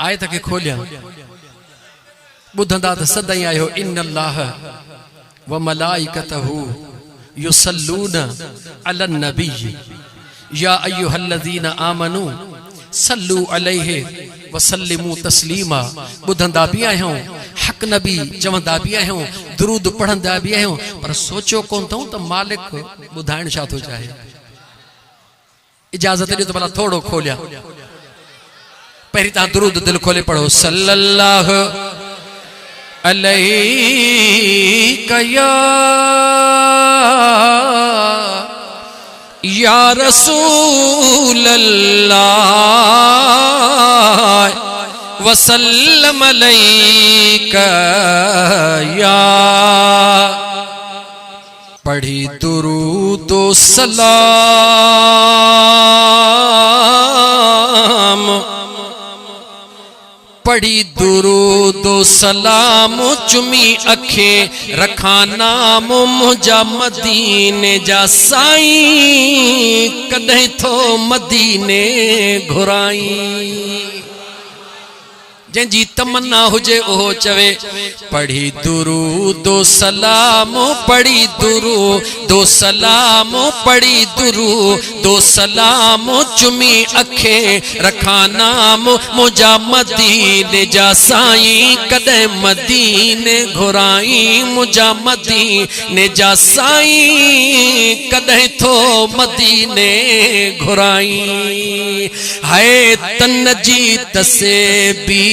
आयत के खोलिया ॿुधंदा त सदाई आयो इन्नल्लाह व मलाइकतहु युसल्लूना अलन नबी या अय्युहल्लज़ीना आमनू सल्लू अलैहि वसल्लिमू तस्लीमा ॿुधंदा भी आहियूं हक नबी चवंदा भी आहियूं दुरूद पढ़ंदा भी आहियूं पर सोचो कोन थऊं त मालिक ॿुधाइण छा थो चाहे इजाजत ॾियो त भला थोड़ो खोलिया पहिरीं तव्हां दुरूद दिल खोले पढ़ो सल्लल्लाहु अलैका या रसूल अल्लाह वसल्लम अलैका या पढ़ी दुरूद सलाम पढ़ी दुरूद सलाम चुमी अखे रखा नाम मुझा मदीने जा साईं कदे थो मदीने घुराई जंहिंजी तमन्ना हुजे ओहो चवे पढ़ी दुरूद सलाम पढ़ी दुरूद सलाम पढ़ी दुरूद सलाम चुमी अखे रखा नाम मुझा मदीने जा साईं कदे मदीने घुराई मुझा मदीने जा साईं कदे थो मदीने घुराई हाय तन जी तसे भी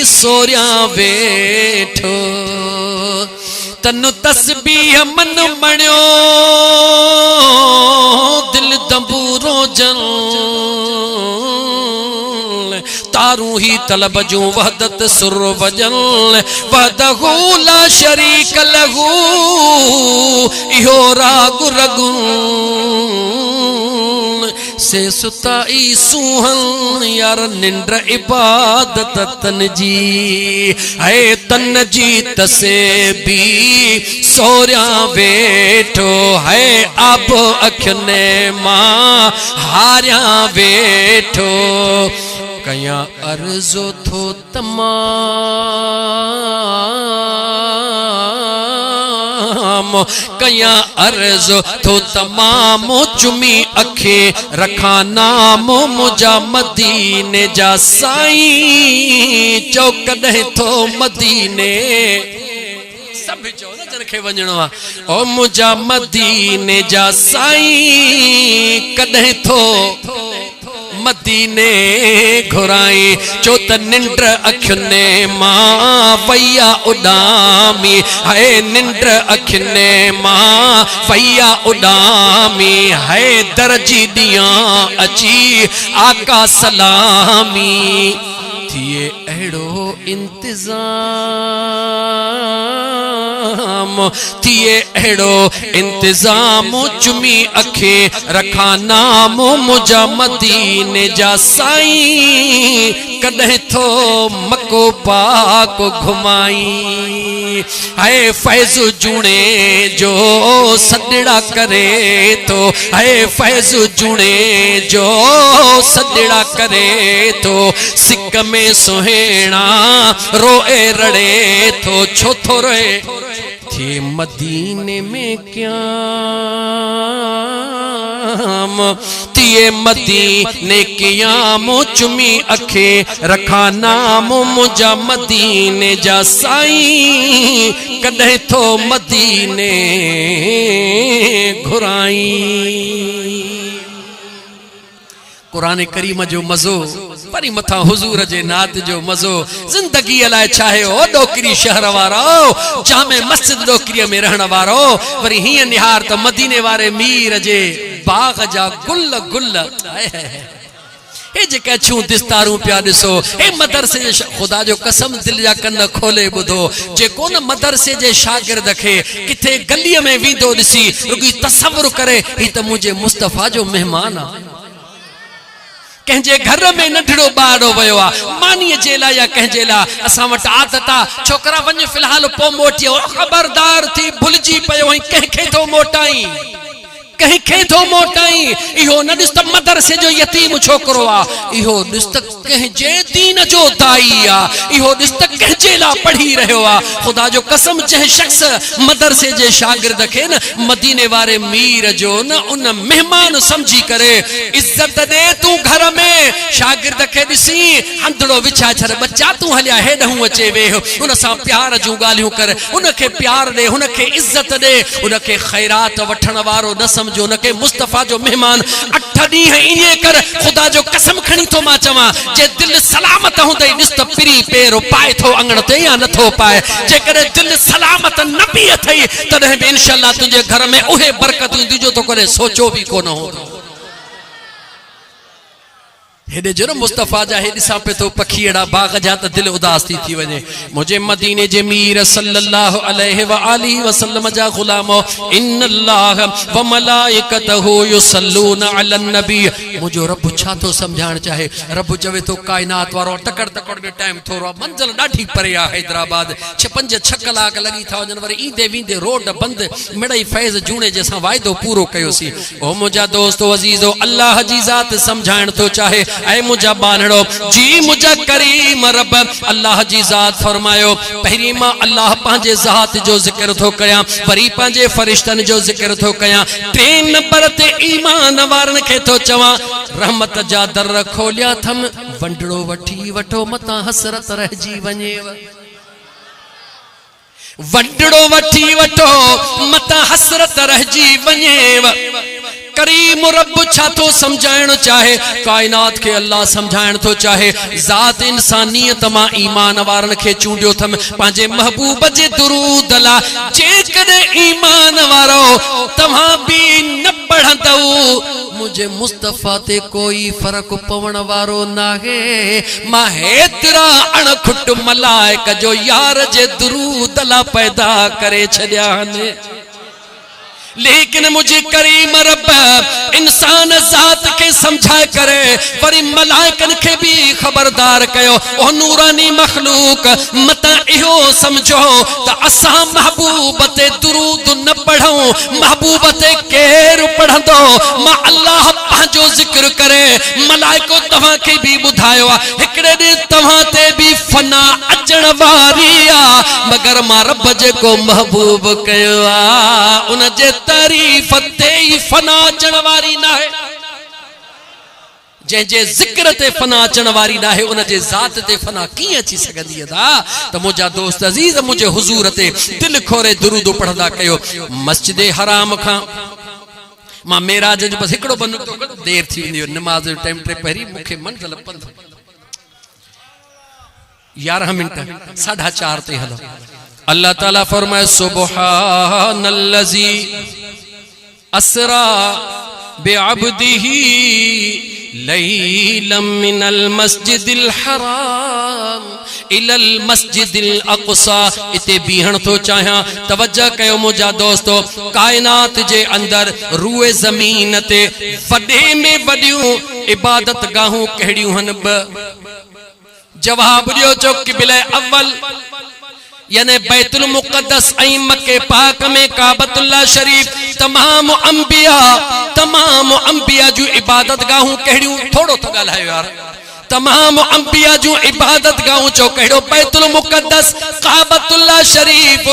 सोरिया वेठो तनु तस्बीह मन मणियो दिल दंबूरो जल तारू ही तलब जो वहदत सुर वजल वहदहू ला शरीक लहू इहो राग रगू से सुताई सुहन यार निंद्र इबादत तन जी है तन जी तसे भी सोरिया वेठो है अब अखने मां हारिया वेठो कया अर्जो थो तमाम कया अर्ज तो तमाम चुमी अखे रखा नाम मुझा मदीने जा साईं चौकदे थो मदीने सब चो न जरखे वञणो आ ओ मुझा मदीने जा साईं कदे थो मदीने घुराई चो त निंड्र अखियुनि मां वैया उडामी है निंड्र अखियुनि मां वैया उडामी है दर्जी दिया अची आका सलामी थिए अहिड़ो इंतजाम थिए अहिड़ो इंतजाम चुमी अखे रखा नाम मुझा मदीने जा साईं कॾहिं थो मको पाक घुमाई है फैज़ जुणे जो सदड़ा करे तो है फैज़ जुणे जो सदड़ा करे तो सिक में सुहेणा रोए रड़े तो छो थो रोए थे मदीने में क्या तिए मदीने क़याम चुमी अखे रखा नाम मुझा मदीने जा साईं कॾहिं थो मदीने घुराई कुरान करीम जो मज़ो परी मथा हुजूर जे नात जो मज़ो जिंदगी लाइ चाहे ओ डोकरी शहर वारो जामे मस्जिद डोकरी में रहण वारो वरी हिय निहार त मदीने वारे मीर जे बाग जा गुल गुल हे जेका छू दिस्तारू पिया ॾिसो हे मदरसे जे खुदा जो कसम दिल जा कन खोले ॿुधो जेको न मदरसे जे शागिर्द खे किथे गलीअ में वींदो ॾिसी रुॻी तसव्वुर करे ही त मुंहिंजे मुस्तफ़ा जो मेहमान आ कंहिंजे घर में नंढड़ो ॿारो वियो आहे मानीअ जे लाइ या कंहिंजे लाइ असां वटि आदत आहे छोकरा वञ फ़िलहाल पोइ मोटी ख़बरदार थी भुलिजी पियो ऐं कंहिंखे थो मोटाई कंहिंखे थो मोटाई इहो न ॾिस त मदरसे जो यतीम छोकरो आहे इहो ॾिस त कंहिंजे दीन जो दाई आहे इहो ॾिस त कंहिंजे लाइ पढ़ी रहियो आहे ख़ुदा जो कसम जंहिं शख़्स मदरसे जे शागिर्द खे न मदीने वारे मीर जो न उन मेहमान समझी करे इज्जत ॾे तूं घर में शागिर्द खे ॾिसी हंधड़ो विछाए छॾ बच्चा तूं हलिया हेॾहूं अचे वेह उन सां प्यार जूं ॻाल्हियूं कर उनखे प्यार ॾे उनखे इज्जत ॾे उनखे ख़ैरात वठण वारो न समझो उनखे मुस्तफ़ा जो मेहमान 8 ॾींहं ईअं कर ख़ुदा जो कसम खणी थो मां चवां जे दिल सलामत हूंदई ॾिस त पिरी पेर पाए थो अंगण ते या नथो पाए जेकॾहिं दिल सलामत न बि अथई तॾहिं बि इंशाअल्लाह तुंहिंजे घर में उहे बरकतूं ईंदियूं जो तो करे सोचो बि कोन हो हेॾे जो न मुस्तफ़ा जा हे ॾिसां पे तो पखी अहिड़ा बाग जा त दिल उदास थी वञे मुंहिंजे मदीने जे मीर सल्लल्लाहु अलैहि व आलिहि वसल्लम जा ग़ुलामो इन्नल्लाह व मलाइकतहु युसल्लूना अलन नबी मुंहिंजो रब छा थो सम्झाइण चाहे रब चवे थो काइनात वारो तकड़ तकड़ में टाइम थोरो आहे मंज़िल ॾाढी परे आहे हैदराबाद 5-6 कलाक लॻी था वञनि वरी ईंदे वींदे रोड बंदि मिड़ई फैज़ जूणे जंहिंसां वाइदो पूरो कयोसीं ओ मुंहिंजा दोस्तो अज़ीज़ो अल्लाह जी ज़ात सम्झाइण थो चाहे ऐ मुझा बानड़ो जी मुझा करीम रब अल्लाह जी ज़ात फरमायो पहिरीं मां अल्लाह पंहिंजे ज़ात जो ज़िक्र थो कयां वरी पंहिंजे फ़रिश्तनि जो ज़िक्र थो कयां 3 नंबर ते ईमान वारनि खे थो चवां रहमत जा दर खोलिया थम वंडड़ो वठी वठो मतां हसरत रहिजी वञेव वंडड़ो वठी वठो मतां हसरत रहिजी वञेव करीम रब छा थो समझाइण चाहे कायनात के अल्लाह समझाइण थो चाहे ज़ात इंसानियत मां ईमान वारनि खे चूंडियो थम पंहिंजे महबूब जे दुरूद ला जेकॾहिं ईमान वारो तव्हां बि न पढ़ंदव मुझे मुस्तफ़ा ते कोई फर्क पवण वारो नाहे मां हेतिरा अणखुट मलाइक जो यार जे दुरूद ला पैदा करे छॾिया आहिनि लेकिन मुझे करीम रब इंसान जात के समझाए करे वरी मलाइकन के भी खबरदार कयो ओ नूरानी मखलूक मता इहो समझो त असा महबूब ते दुरूद न पढ़ो महबूब ते केर पढ़ंदो मां अल्लाह पांजो जिक्र करे मलाइको तवा के भी बुधायो एकड़े दे तवा ते भी फना अचण वारी आ मगर मां रब जे को महबूब कयो आ उन जे तारीफ ते ही फना अचण वारी ना है जे जिक्र ते फना अचण वारी ना है उन जे जात ते फना की अची सकदी है त मुजा दोस्त अजीज मुझे हुजूर ते दिल खोरे दुरूद पढ़दा कयो मस्जिद हराम खां मां मेराज जो बस एकड़ो बन तो देर थी वेंदी नमाज जो टाइम ते पहिरी मुखे मंजिल पंध 11 मिनट 4:30 ते हलो अल्लाह ताला फरमाए सुबहानल्लज़ी असरा बिअब्दिही लैलम मिनल मस्जिदिल हराम इलल मस्जिदिल अक़सा इते बीहण तो चाहा तवज्जो कयो मुजा दोस्तो कायनात जे अंदर रूए जमीन ते वडे में वडियूं इबादत गाहूं कहिड़ियूं हन जवाब दियो जो क़िबला अव्वल यानी बैतुल मुक़द्दस ऐं मक्के पाक में काबतुल्लाह शरीफ तमाम अंबिया जो इबादत गाहूं कहिड़ियूं थोड़ो तो ॻाल्हायो यार तमाम अंबिया जो इबादत गाहूं चो कहिड़ो बैतुल मुक़द्दस काबतुल्लाह शरीफ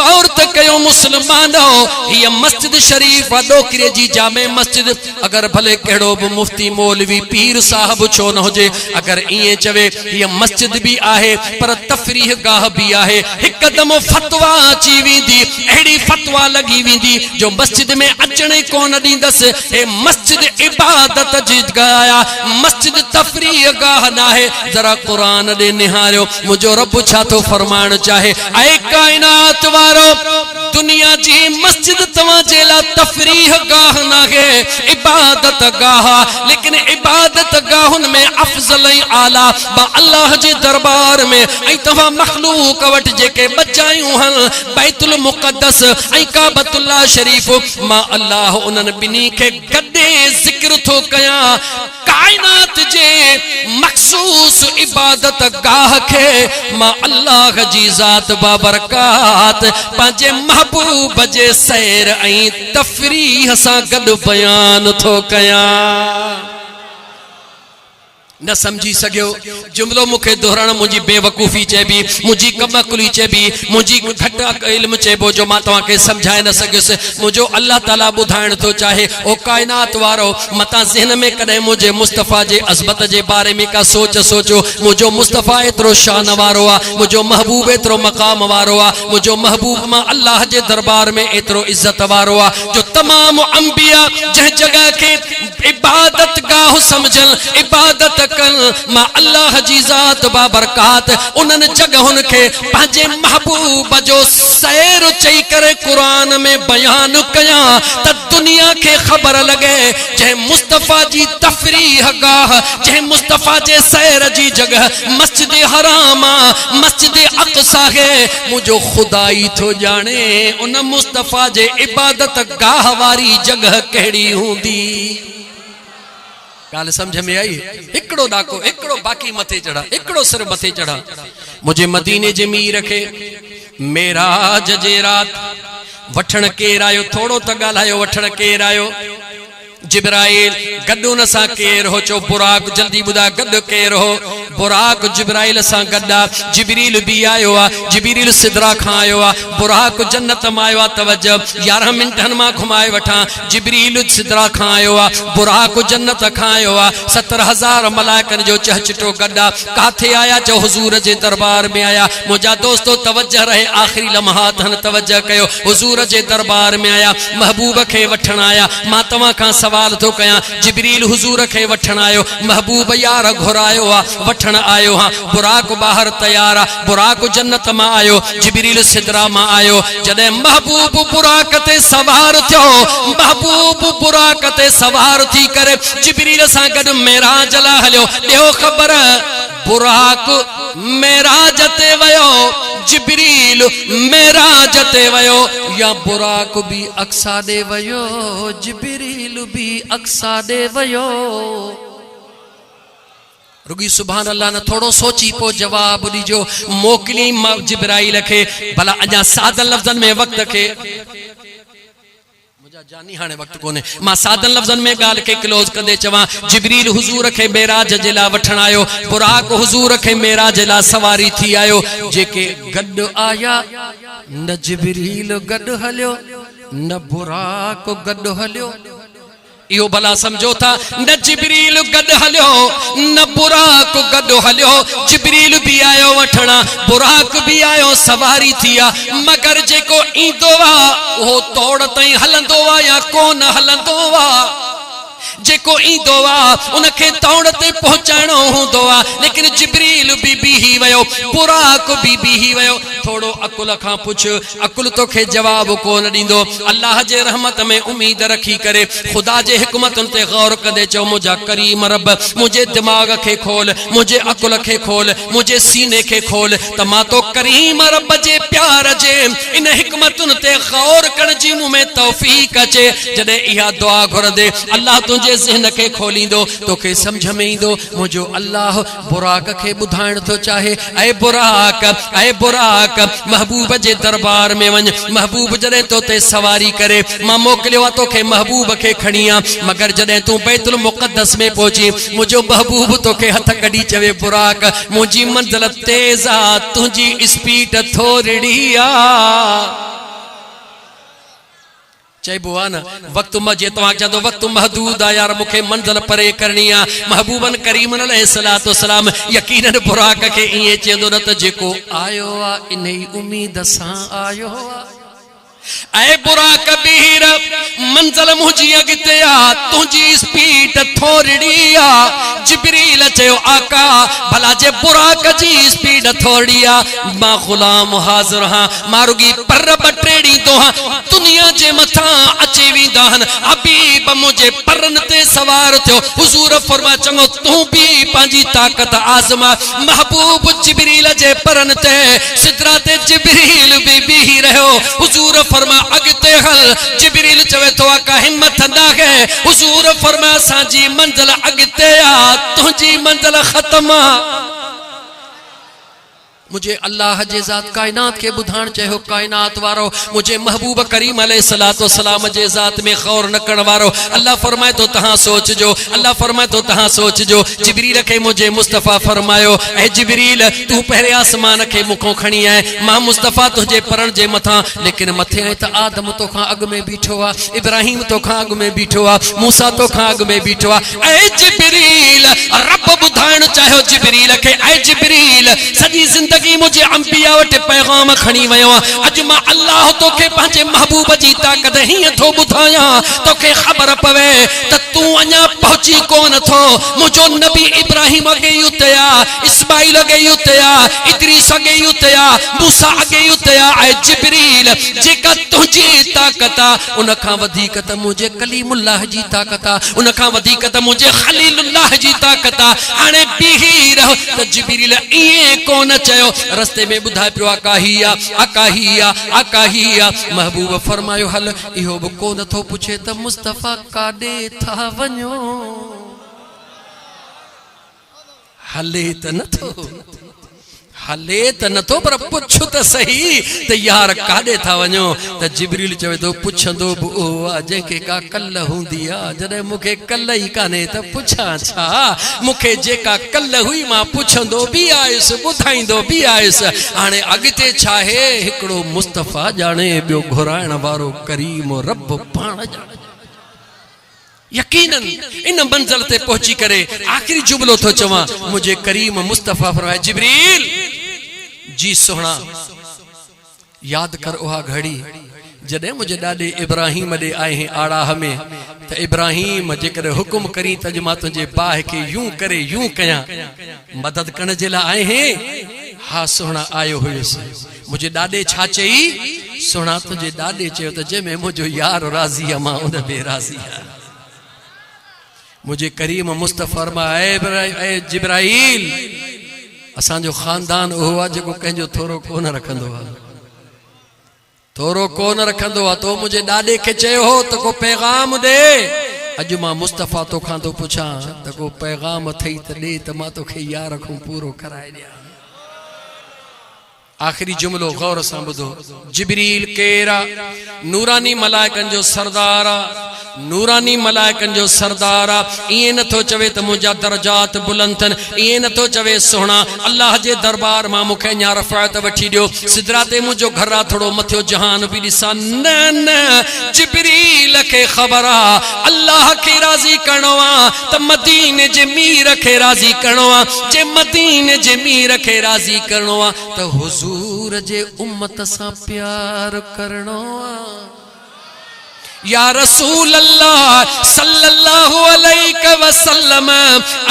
गौर त कयो मुसलमानो ये मस्जिद शरीफ डोकरे जी जामे मस्जिद अगर भले कहिड़ो भी मुफ्ती मौलवी पीर साहब छो न हुजे अगर इए चवे ये मस्जिद भी आहे पर तफरीह गाह भी आहे हिकदम फतवा अची वेंदी एड़ी फतवा लगी वेंदी जो मस्जिद में अचण कोन दींदस हे मस्जिद इबादत जी गाया मस्जिद तफरीह गाह ना है जरा कुरान दे निहारियो मुझो रब छा तो फरमान चाहे ऐ कायनात वारो दुनिया जी मस्जिद तवा जेला तफरीह गाह ना है इबादत गाह लेकिन इबादत गाहुन में अफजल आला बा अल्लाह जे दरबार में ऐ तवा मखलूक वट जेके बचायूं हन बैतुल मुक़द्दस ऐ काबतुल्लाह शरीफ मां अल्लाह उनन बिनी के गड्डे जिक्र थो कया कायनात जे मखसूस इबादत गाह के मां अल्लाह जी जात बाबरकात पांजे महबूब जे सैर ऐं तफरीह सां गॾु बयान थो कया न समझी सकियो जुमलो मुखे दोहराना मुझी बेवकूफी चेबी मुझी कमकुली चेबी मुझी घट इल्म चेबो जो मां तवा के समझाए न सकियुस मुझो अल्लाह ताला बुधाइण तो चाहे ओ कायनात वारो मता ज़हन में कदे मुझे मुस्तफा जे अज़मत जे बारे में का सोचो मुझो मुस्तफा एतरो शान वारो आ मुझो महबूब एतरो मकाम वारो आ मुझो महबूब मां अल्लाह जे दरबार में एतरो इज्जत वारो आ जो तमाम अंबिया जह जगह के इबादत गाह समझल इबादत कल मां अल्लाह जी जात बाबरकात उनन जगहुन के पांजे महबूब जो सैर चई करे कुरान में बयान कया त दुनिया के खबर लगे जे मुस्तफा जी तफरीह गाह जे मुस्तफा जे सैर जी जगह मस्जिद हराम मस्जिद अक़सा है मुझो खुदाई थो जाने उन मुस्तफा जे इबादत गाह वारी जगह केड़ी हुंदी गाल समझ में आई एकड़ो डाको एकड़ो बाकी मथे चढ़ा एकड़ो सिर मथे चढ़ा मुझे मदीने जे मीर के मेराज जे रात वठण केर आयो थोड़ो त गालायो वठण केर आयो जिब्राइल गड्डू न सा केर हो चो बुराक जल्दी बुदा गड्ड केर हो बुराक जिब्राइल सा गड्डा जिब्रील भी आयो आ जिब्रील सिदरा खां आयो आ बुराक जन्नत में आयो आ तवज्जो 11 मिनटन में घुमाए वठा जिब्रील सिदरा खां आयो आ बुराक जन्नत खां आयो आ 70,000 मलाइकन जो चहचटो गड्डा काथे आया जो हुजूर जे दरबार में आया मुझा दोस्तों तवज्जो रहे आखिरी लम्हात हन तवज्जो कयो हुजूर जे दरबार में आया महबूब के वठण आया मां तवा का सवाल तो कया जिब्रील हुजूर के वठण आयो महबूब यार घुरायो आ वठण आयो हां बुराक बाहर तैयार आ बुराक जन्नत में आयो जिब्रील सिदरा में आयो जदे महबूब बुराक ते सवार थियो महबूब बुराक ते सवार थी करे जिब्रील सा गड मेराज ला हलियो देओ खबर बुराक मेराज ते वयो जिब्रील मेराज ते वयो या बुराक भी अक्सा दे वयो जिब्रील भी अक्सा दे वयो रुगी सुभान अल्लाह ने थोड़ो सोची पो जवाब दीजो मोकली जिब्राइल खे भला अजा सादन लफ्ज़न में वक्त खे मुझा जानी हाने वक्त कोने मां सादन लफ्ज़न में गाल के क्लोज कंदे चवा जिब्रील हुजूर खे मेराज जेला वठण आयो बुराक हुजूर खे मेराज ला सवारी थी आयो जेके गड आया न जिब्रील गड हलियो न बुराक गड हलियो इहो भला समझो था न जिब्रील गड हलियो न बुराक गड हलियो जिब्रील भी आयो वठणा बुराक भी आयो सवारी थिया मगर जेको ईंदो वा वो तोड़ ताईं हलंदो वा या कोन हलंदो वा जेको ईंदो वा उनखे तौड़ ते पहुंचाणो हुंदो वा लेकिन जिब्रील भी बीही वयो बुराक भी बीही वयो थोड़ो अकुल खां पुछ अकुल तोखे जवाब कोन ॾींदो अल्लाह जे रहमत में उम्मीद रखी करे खुदा जे हिकमतुन ते गौर कंदे चओ मुंहिंजा करीम रब मुंहिंजे दिमाग खे खोल मुंहिंजे अकुल खे खोल मुंहिंजे सीने खे खोल त मां तो करीम रब जे प्यार जे इन हिकमतुन ते गौर करण जी मूं में तौफीक अचे जॾहिं इहा दुआ घुरंदे अल्लाह तुंहिंजे ज़हन के खोलींदो तोखे समझ में ईंदो मुझो अल्लाह बुराक के बुधाइण तो चाहे ऐ बुराक महबूब जे दरबार में वन महबूब जदे तो ते सवारी करे मां मोकलियो तोखे महबूब के खणिया मगर जदे तू बैतुल मुक़द्दस में पहुंची मुझो महबूब तोखे हथ कड़ी चवे बुराक मुझी मंजिल तेज आ तुझी स्पीड थोड़ी आ चइबो आ न वक्त मजे तवा चंदो वक्त महदूद आ यार मुखे मंजिल परे करनी आ महबूबन करीमन अलैहिस्सलातु वस्सलाम यकीनन बुराक के इए चंदो न त जेको आयो आ इन्ही उम्मीद सा आयो आ ऐ बुराक बीर मंजिल मुझी अगते आ तुझी स्पीड थोड़ी आ जिब्रील चयो आका भला जे बुराक जी स्पीड थोड़ी आ मां गुलाम हाजिर हां मारुगी पर बटड़ी तो दुनिया जे मथा अची विंदान हबीब मुझे परन ते सवार थियो हुजूर फरमा चंगो तू भी पांजी ताकत आजमा महबूब जिब्रील जे परन ते सिदरत जिब्रील भी रहो हुजूर फरमा अगते हल जिब्रील चवे तो आका हिम्मत ना है हुजूर फरमा साजी मंजिल अगते आ तुझी मंजिल खत्म मुझे अल्लाह जे ज़ात कायनात के बुधान चयो कायनात वारो मुझे महबूब करीम अलैहिस्सलातु वस्सलाम जे ज़ात में गौर न करण वारो अल्लाह फरमाए तो तहां सोच जो अल्लाह फरमाए तो तहां सोच जो जिब्रील के मुझे मुस्तफा फरमायो ए जिब्रील तू पहरे आसमान के मुखों खणी है मां मुस्तफा तुझे परण जे मथा लेकिन मथे है त आदम तो खां अग में बीठो आ इब्राहिम तो खां अग में बीठो आ मूसा तो खां अग में बीठो आ ए जिब्रील रब बुधाइण चाहो जिब्रील के ए जिब्रील सजी जिंदगी मुझे अंबिया वटे पैगाम खणी वयो अज मां अल्लाह तोखे पंहिंजे महबूब जी ताकत ही थो बुधाया तोखे खबर पवे त तू अञा पहुंची कोन थो मुझो नबी इब्राहिम अगे युतया इस्माइल अगे युतया इदरीस अगे युतया मूसा अगे युतया ऐ जिब्रील जेका तुझी ताकत उन खां वधीक त मुझे कलीमुल्लाह जी ताकत उन खां वधीक त मुझे खलीलुल्लाह जी ताकत हाने बीही रहो त जिब्रील इए कोन चयो रस्ते में बुधाए पियो आकाहिया महबूब फरमायो हल इहो बि कोन थो पुछे त मुस्तफा काॾे था वञो हले त नथो पर पुछ त सही त यार काॾे था वञो त जिब्रील चवे तो पुछंदो बि उहो आहे जंहिंखे का कल हूंदी आहे जॾहिं मूंखे कल ई कान्हे त पुछां छा मूंखे जेका कल हुई मां पुछंदो बि आयुसि ॿुधाईंदो बि आयुसि हाणे अॻिते छा आहे हिकिड़ो मुस्तफा ॼाणे ॿियो घुराइण वारो करीम रब पाण ॼाणे यकीनन इन मंजिल ते पहुंची करे आखिरी जुमलो तो चवा मुझे करीम मुस्तफा फरमाए जिब्रील जी सोहना याद कर उहा घड़ी जडे मुझे डाडे इब्राहिम दे आए हैं आड़ाह में त इब्राहिम जेकर हुक्म करी तज मां तुझे बाह के यूं करे यूं कया मदद करण जे ला आए हैं हा सोहना आयो हुयस मुझे डाडे छा चई सोहना तुझे डाडे चयो त जे में मुझो यार राजी आ मां उन बे राजी आ मुझे करीम मुस्तफा फरमाए जिब्राइल असांजो ख़ानदान उहो आहे जेको कंहिंजो थोरो कोन रखंदो आहे, थोरो कोन रखंदो आहे। तो मुंहिंजे ॾाॾे खे चयो हो त को पैगाम ॾे, अॼु मां मुस्तफ़ा तोखां थो पुछां त को पैगाम अथई त ॾे त मां तोखे यार खां पूरो कराए ॾियां। आखिरी जुमलो गौर सां ॿुधो। जिब्रील केरा? नूरानी मलाइकनि जो सरदार आहे, नूरानी मलाइकनि जो सरदार आहे। ईअं नथो चवे त मुंहिंजा दर्जात बुलंद अथनि, ईअं नथो चवे सोहणा अल्लाह जे दरबार मां मूंखे अञा रफ़ायत वठी ॾियो, सिदरा ते मुंहिंजो घर आहे थोरो मथियो जहान बि ॾिसां। न न, जिब्रील खे ख़बर आहे अल्लाह खे राज़ी करणो आहे त मदीने जे मीर खे राज़ी करणो आहे। जे मदीने जे मीर खे राज़ी करणो आहे त हुजूर जे उम्मत सां प्यार करणो आहे। या रसूल अल्लाह सल्लल्लाहु अलैहि वसल्लम,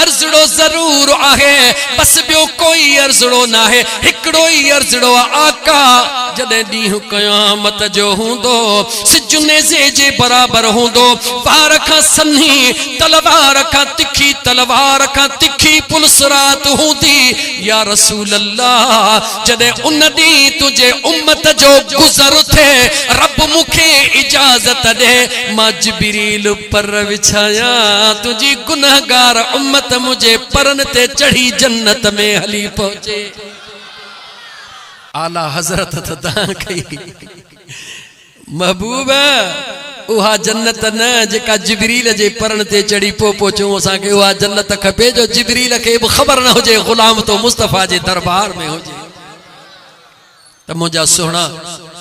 अर्ज़ड़ो ज़रूर आहे, बस ॿियो कोई अर्ज़ड़ो न आहे, हिकिड़ो ई अर्ज़ड़ो आहे। आका जॾहिं ॾींहुं क़यामत जो हूंदो, सिज नेज़े जे बराबर हूंदो, वार खां सन्ही तलवार खां तिखी, तलवार खां तिखी पुलसरात हूंदी। या रसूल अल्लाह जॾहिं उन ॾींहुं तुंहिंजे उम्मत जो गुज़र थिए, रब मूंखे इजाज़त ॾे, मां जिब्रील पर विछाया, तुझी गुनहगार उम्मत मुझे परन ते चढ़ी जन्नत में हली पहुंचे। आला हजरत तदां कई महबूब उहा जन्नत न जेका जिब्रील जे परन ते चढ़ी पहुचूं। असांखे उहा जन्नत खपे जो जिब्रील खे बि ख़बर न हुजे ग़ुलाम तो मुस्तफ़ा जे दरबार में हुजे। त मुंहिंजा सोहणा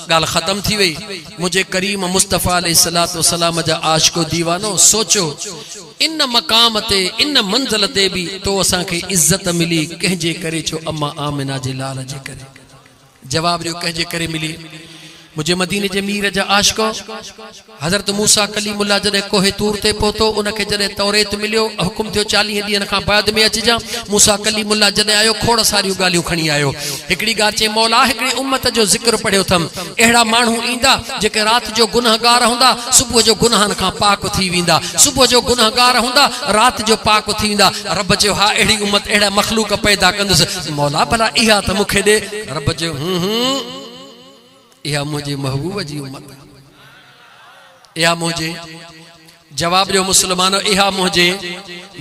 गाल खत्म थी वही। मुझे करीम मुस्तफ़ा अलैहिस्सलातु वस्सलाम जा आशिको दीवानो, सोचो इन मकाम ते इन मंज़िल ते भी तो असांखे इज्जत मिली कंहिंजे करे छो? अम्मा आमिना जे लाल जे करे। जवाब ॾियो कंहिंजे करे मिली? मुझे मदीने जे मीर जा आशिको हज़रत मूसा कलीमुल्लाह जॾहिं कोहे तूर ते पहुतो, उनखे जॾहिं तौरेत मिलियो, हुकुम थियो 40 ॾींहनि खां बाद में अचिजां। मूसा कलीमुल्लाह जॾहिं आयो, खोड़ सारियूं ॻाल्हियूं खणी आयो। हिकिड़ी ॻाल्हि चई, मौला हिकिड़ी उम्मत जो ज़िक्र पढ़ियो अथमि, अहिड़ा माण्हू ईंदा जेके राति जो गुनहगार हूंदा, सुबुह जो गुनाहनि खां पाक थी वेंदा, सुबुह जो गुनहगार हूंदा, राति जो पाक थी वेंदा। रब चयो हा अहिड़ी उम्मत अहिड़ा मखलूक पैदा कंदुसि। मौला भला इहा त मूंखे ॾे। रब चयो इहा मुझे महबूब जी उम्मत, इहा मुझे। जवाब ॾियो मुसलमानो, इहा मुझे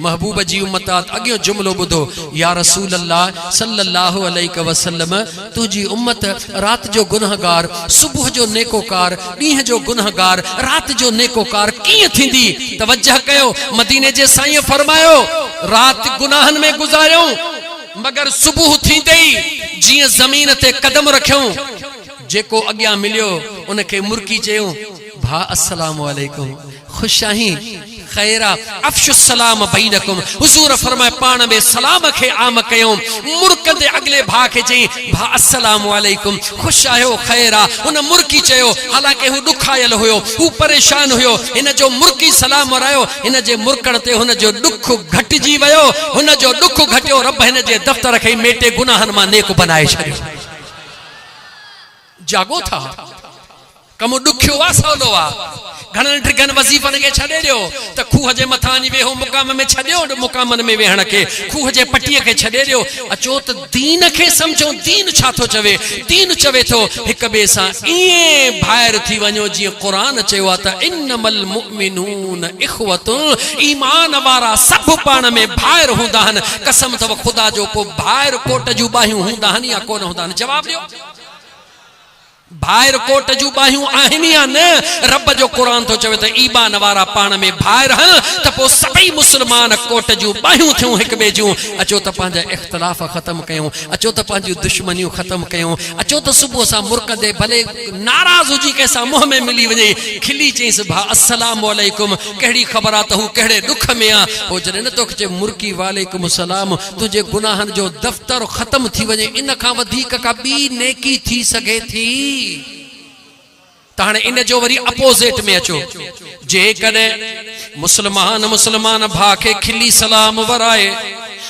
महबूब जी उम्मत। अॻियो जुमलो ॿुधो। या रसूल अल्लाह सल्लल्लाहु अलैहि वसल्लम, तुंहिंजी उम्मत रात जो गुनहगार, सुबुह जो नेकोकार, ॾींहं जो गुनहगार, रात जो नेकोकार कीअं थींदी? तवज्जह कयो, मदीने जे साईं फरमायो रात गुनाहनि में गुज़ारियो, मगर सुबुह थींदे ई जीअं ज़मीन ते कदम रखियो, जेको अॻियां मिलियो उनखे मुर्की चयो, भा अस्सलामु अलैकुम, खुशाही खैरा, अफ़शु सलाम बैनकुम। हुजूर फरमाए पाण में सलाम खे आम कयो। मुर्कंदे अगले भा खे चई, भा अस्सलामु अलैकुम, खुश आहियो खैरा। हुन मुर्की चयो, हालांकि हू ॾुखायल हुयो, हू परेशान हुयो, हिन जो मुर्की सलाम वरायो। हिन जे मुर्कण ते हुन जो ॾुख घटिजी वियो, हुन जो ॾुख घटियो। रब हिन जे दफ़्तर खे मेटे गुनाहनि मां नेक बनाए छॾियो। जागो था, कमु ॾुखियो आहे सवलो आहे? घणनि टिकनि वज़ीफ़नि खे छॾे ॾियो त खूह जे मथां वञी वेहो, मुक़ाम में छॾियो मुक़ामनि में वेहण खे, खूह जे पटीअ खे छॾे ॾियो। अचो त दीन खे सम्झो। दीन छा थो चवे? दीन चवे थो हिक ॿिए सां ईअं भाइर थी वञो जीअं क़ुरान चयो आहे त इन्नमल मुमिनून इख़्वतुन, ईमान वारा सभु पाण में भाइर हूंदा आहिनि। कसम अथव ख़ुदा जो, को भाइर कोट जूं बाहियूं हूंदा आहिनि या कोन हूंदा आहिनि? जवाब ॾियो, भाइर कोट जूं बाहियूं आहिनि या न? रब जो क़ुरान थो चवे त ईमान वारा पाण में भाइर आहिनि, त पोइ सभई मुस्लमान कोट जूं बाहियूं थियूं हिक ॿिए जूं। अचो त पंहिंजा इख़्तिलाफ़ ख़तमु कयूं, अचो त पंहिंजूं दुश्मनियूं ख़तमु कयूं, अचो त सुबुह सां मुर्कंदे भले नाराज़ हुजी कंहिंसां मुंहं में मिली वञे, खिली चईसि भा अस्सलामु अलैकुम, कहिड़ी ख़बर आहे त हू कहिड़े ॾुख में आहे। पोइ जॾहिं न तोखे चए मुर्की वालेकुम सलाम, तुंहिंजे गुनाहनि जो दफ़्तर ख़तमु थी वञे, इन खां वधीक का ॿी नेकी थी सघे थी? त हाणे इन जो वरी अपोज़िट में अचो। जेकॾहिं मुस्लमान भाउ खे खिली सलाम वराए,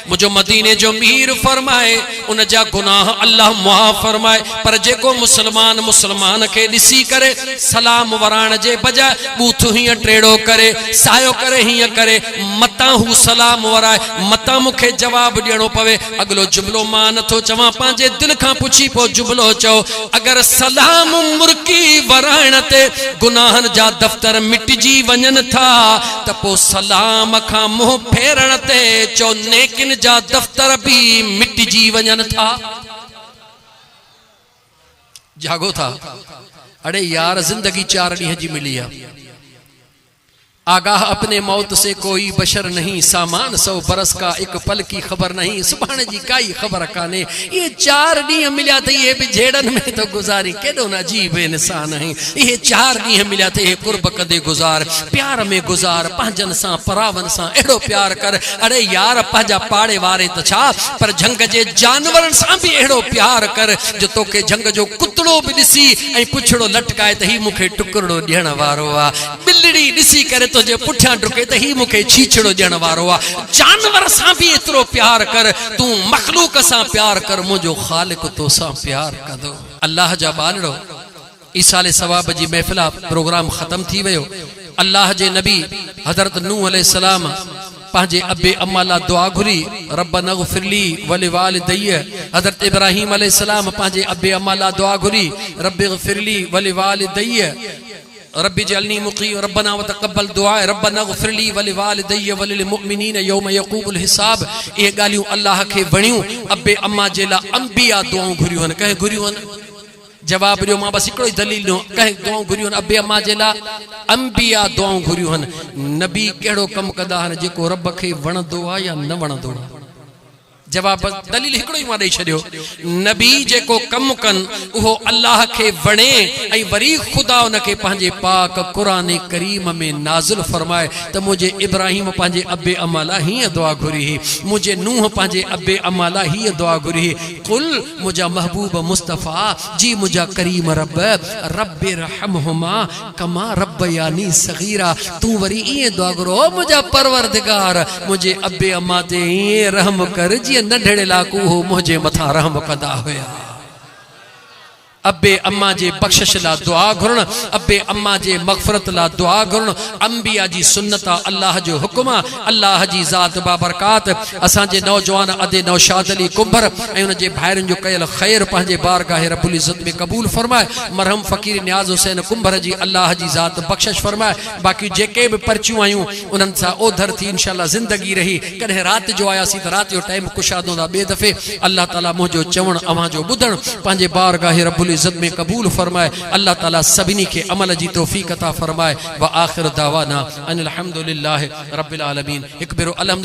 मुझो मदीने जो मीर फरमाए उन जा गुनाह अल्लाह मुआफ़ फरमाए। पर जेको मुसलमान के दिसी करे सलाम वराण जे बजाय बूथ हीअं टेढ़ो करे सायो करे हीअं करे मता हू सलाम वराए मता मुखे जवाब ॾियणो पवे। अगलो जुमलो मां नथो चवां, पंहिंजे दिल खां पुछी पो जुमलो चओ। अगर सलाम मुर्की वराइण ते गुनाहन जा दफ्तर मिटजी वञन था त पो सलाम खां मुंह फेरण ते चो नेकिन जा दफ्तर भी मिटजी वञन था। जागो था। अरे यार जिंदगी 4 ॾींहं जी मिली है। आगाह अपने मौत से कोई बशर नहीं, सामान 100 बरस का एक पल की खबर नहीं, सुभाणे जी काई खबर काने। ये 4 ॾींहं मिलिया त ये भी झेड़न में तो गुजारी केॾो न अजीब इंसान है। ये 4 ॾींहं मिलिया त ये कुर्ब कदे गुजार, प्यार में गुजार, पंहिंजन सां परावन सां एड़ो प्यार कर। अरे यार पंहिंजा पाड़े वारे त छा पर झंग जे जानवरन सां भी एड़ो प्यार कर जो तोखे झंग जो कुतड़ो भी दिसी ऐं पुछड़ो लटकाए त ही मुखे टुकड़ो ॾियण वारो आ। बिल्ली दिसी करे तुझे पुठियां डुके त ही मुखे छीछड़ो ॾियण वारो आ। जानवर सां भी एतिरो प्यार कर, तू मखलूक सां प्यार कर, मुझो ख़ालिक तो सां प्यार कंदो। अल्लाह जा बालड़ो ईसाले सवाब जी महफिल प्रोग्राम खत्म थी वियो। अल्लाह जे नबी हज़रत नूह अलैहिस्सलाम पंहिंजे अबे अम्मा ला दुआ घुरी, रब्बना ग़फ़िरली वलिवालिदैया। हज़रत इब्राहीम अलैहिस्सलाम पंहिंजे अबे अम्मा ला दुआ घुरी, रब्बि ग़फ़िरली वलिवालिदैया रब्बी जल्नी मुक़ी रब्बना व तक़ब्बल दुआ रब्बना ग़फ़िरली वलिवालिदैया वलिल मुमिनीन यौम यक़ूमुल हिसाब। ये गालियूं अल्लाह के वणियूं। अबे अम्मा जे ला अंबिया दुआऊं घुरियूं आहिनि। कंहिं घुरियूं आहिनि? जवाब ॾियो। मां बस हिकिड़ो ई दलील ॾियो। कंहिं दुआऊं घुरियूं आहिनि? अबे अम्मा जे ला अंबिया दुआऊं घुरियूं आहिनि। नबी कहिड़ो कमु कंदा आहिनि जेको रब खे वणंदो आहे या न वणंदो आहे? जवाब दलील हिकिड़ो ई मां ॾेई छॾियो। नबी जेको कमु कनि उहो अल्लाह खे वणे ऐं वरी ख़ुदा उनखे पंहिंजे पाक क़ुरान करीम में नाज़िल फरमाए त मुंहिंजे इब्राहिम पंहिंजे अबे अम्मा लाइ हीअं दुआ घुरी हुई, मुंहिंजे नूह पंहिंजे अबे अम्मा लाइ हीअं दुआ घुरी हुई। कुल मुंहिंजा महबूब मुस्तफ़ा जी मुंहिंजा करीम रब रब्बिरहमहुमा कमा रब्बयानी सगीरा। तू वरी ईअं दुआ घुरो, मुंहिंजा परवरदिगार मुंहिंजे अबे अम्मा ते ईअं रहम कर जीअं नंढड़े लाकू हो मुझे मथा रहम कंदा हुया। अबे अम्मा जे बख्शिश ला दुआ घुरण, अबे अम्मा जे मग़फ़िरत ला दुआ घुरण अंबिया जी सुन्नत, अल्लाह जो हुक्म, अल्लाह जी ज़ात बाबरकात। असां जे नौजवान अदे नौशाद अली कुंभर ऐं उन जे भाइरनि जो कयल ख़ैर पंहिंजे बारगाह रब्बुल इज़्ज़त में क़बूल फरमाए। मरहम फ़कीर नियाज़ हुसैन कुंभर जी अल्लाह जी ज़ात बख्शिश फरमाए। बाक़ी जेके भी परचियूं आयूं उन्हनि सां ओधर थी इंशाअल्लाह ज़िंदगी रही। कॾहिं राति जो आयासीं त राति जो टाइम कुशादो था। ॿिए दफ़े अल्लाह ताला मुंहिंजो चवण अव्हां जो ॿुधण पंहिंजे बारगाह रब्बुल इज़्ज़त में कबूल फरमाए। अल्लाह ताला सभिनी के अमल जी तौफीक अता फरमाए। व आखिर दावाना अनिल हम्दुलिल्लाहि रब्बिल आलमीन। एक बेरो अलहम्दुलिल्लाह।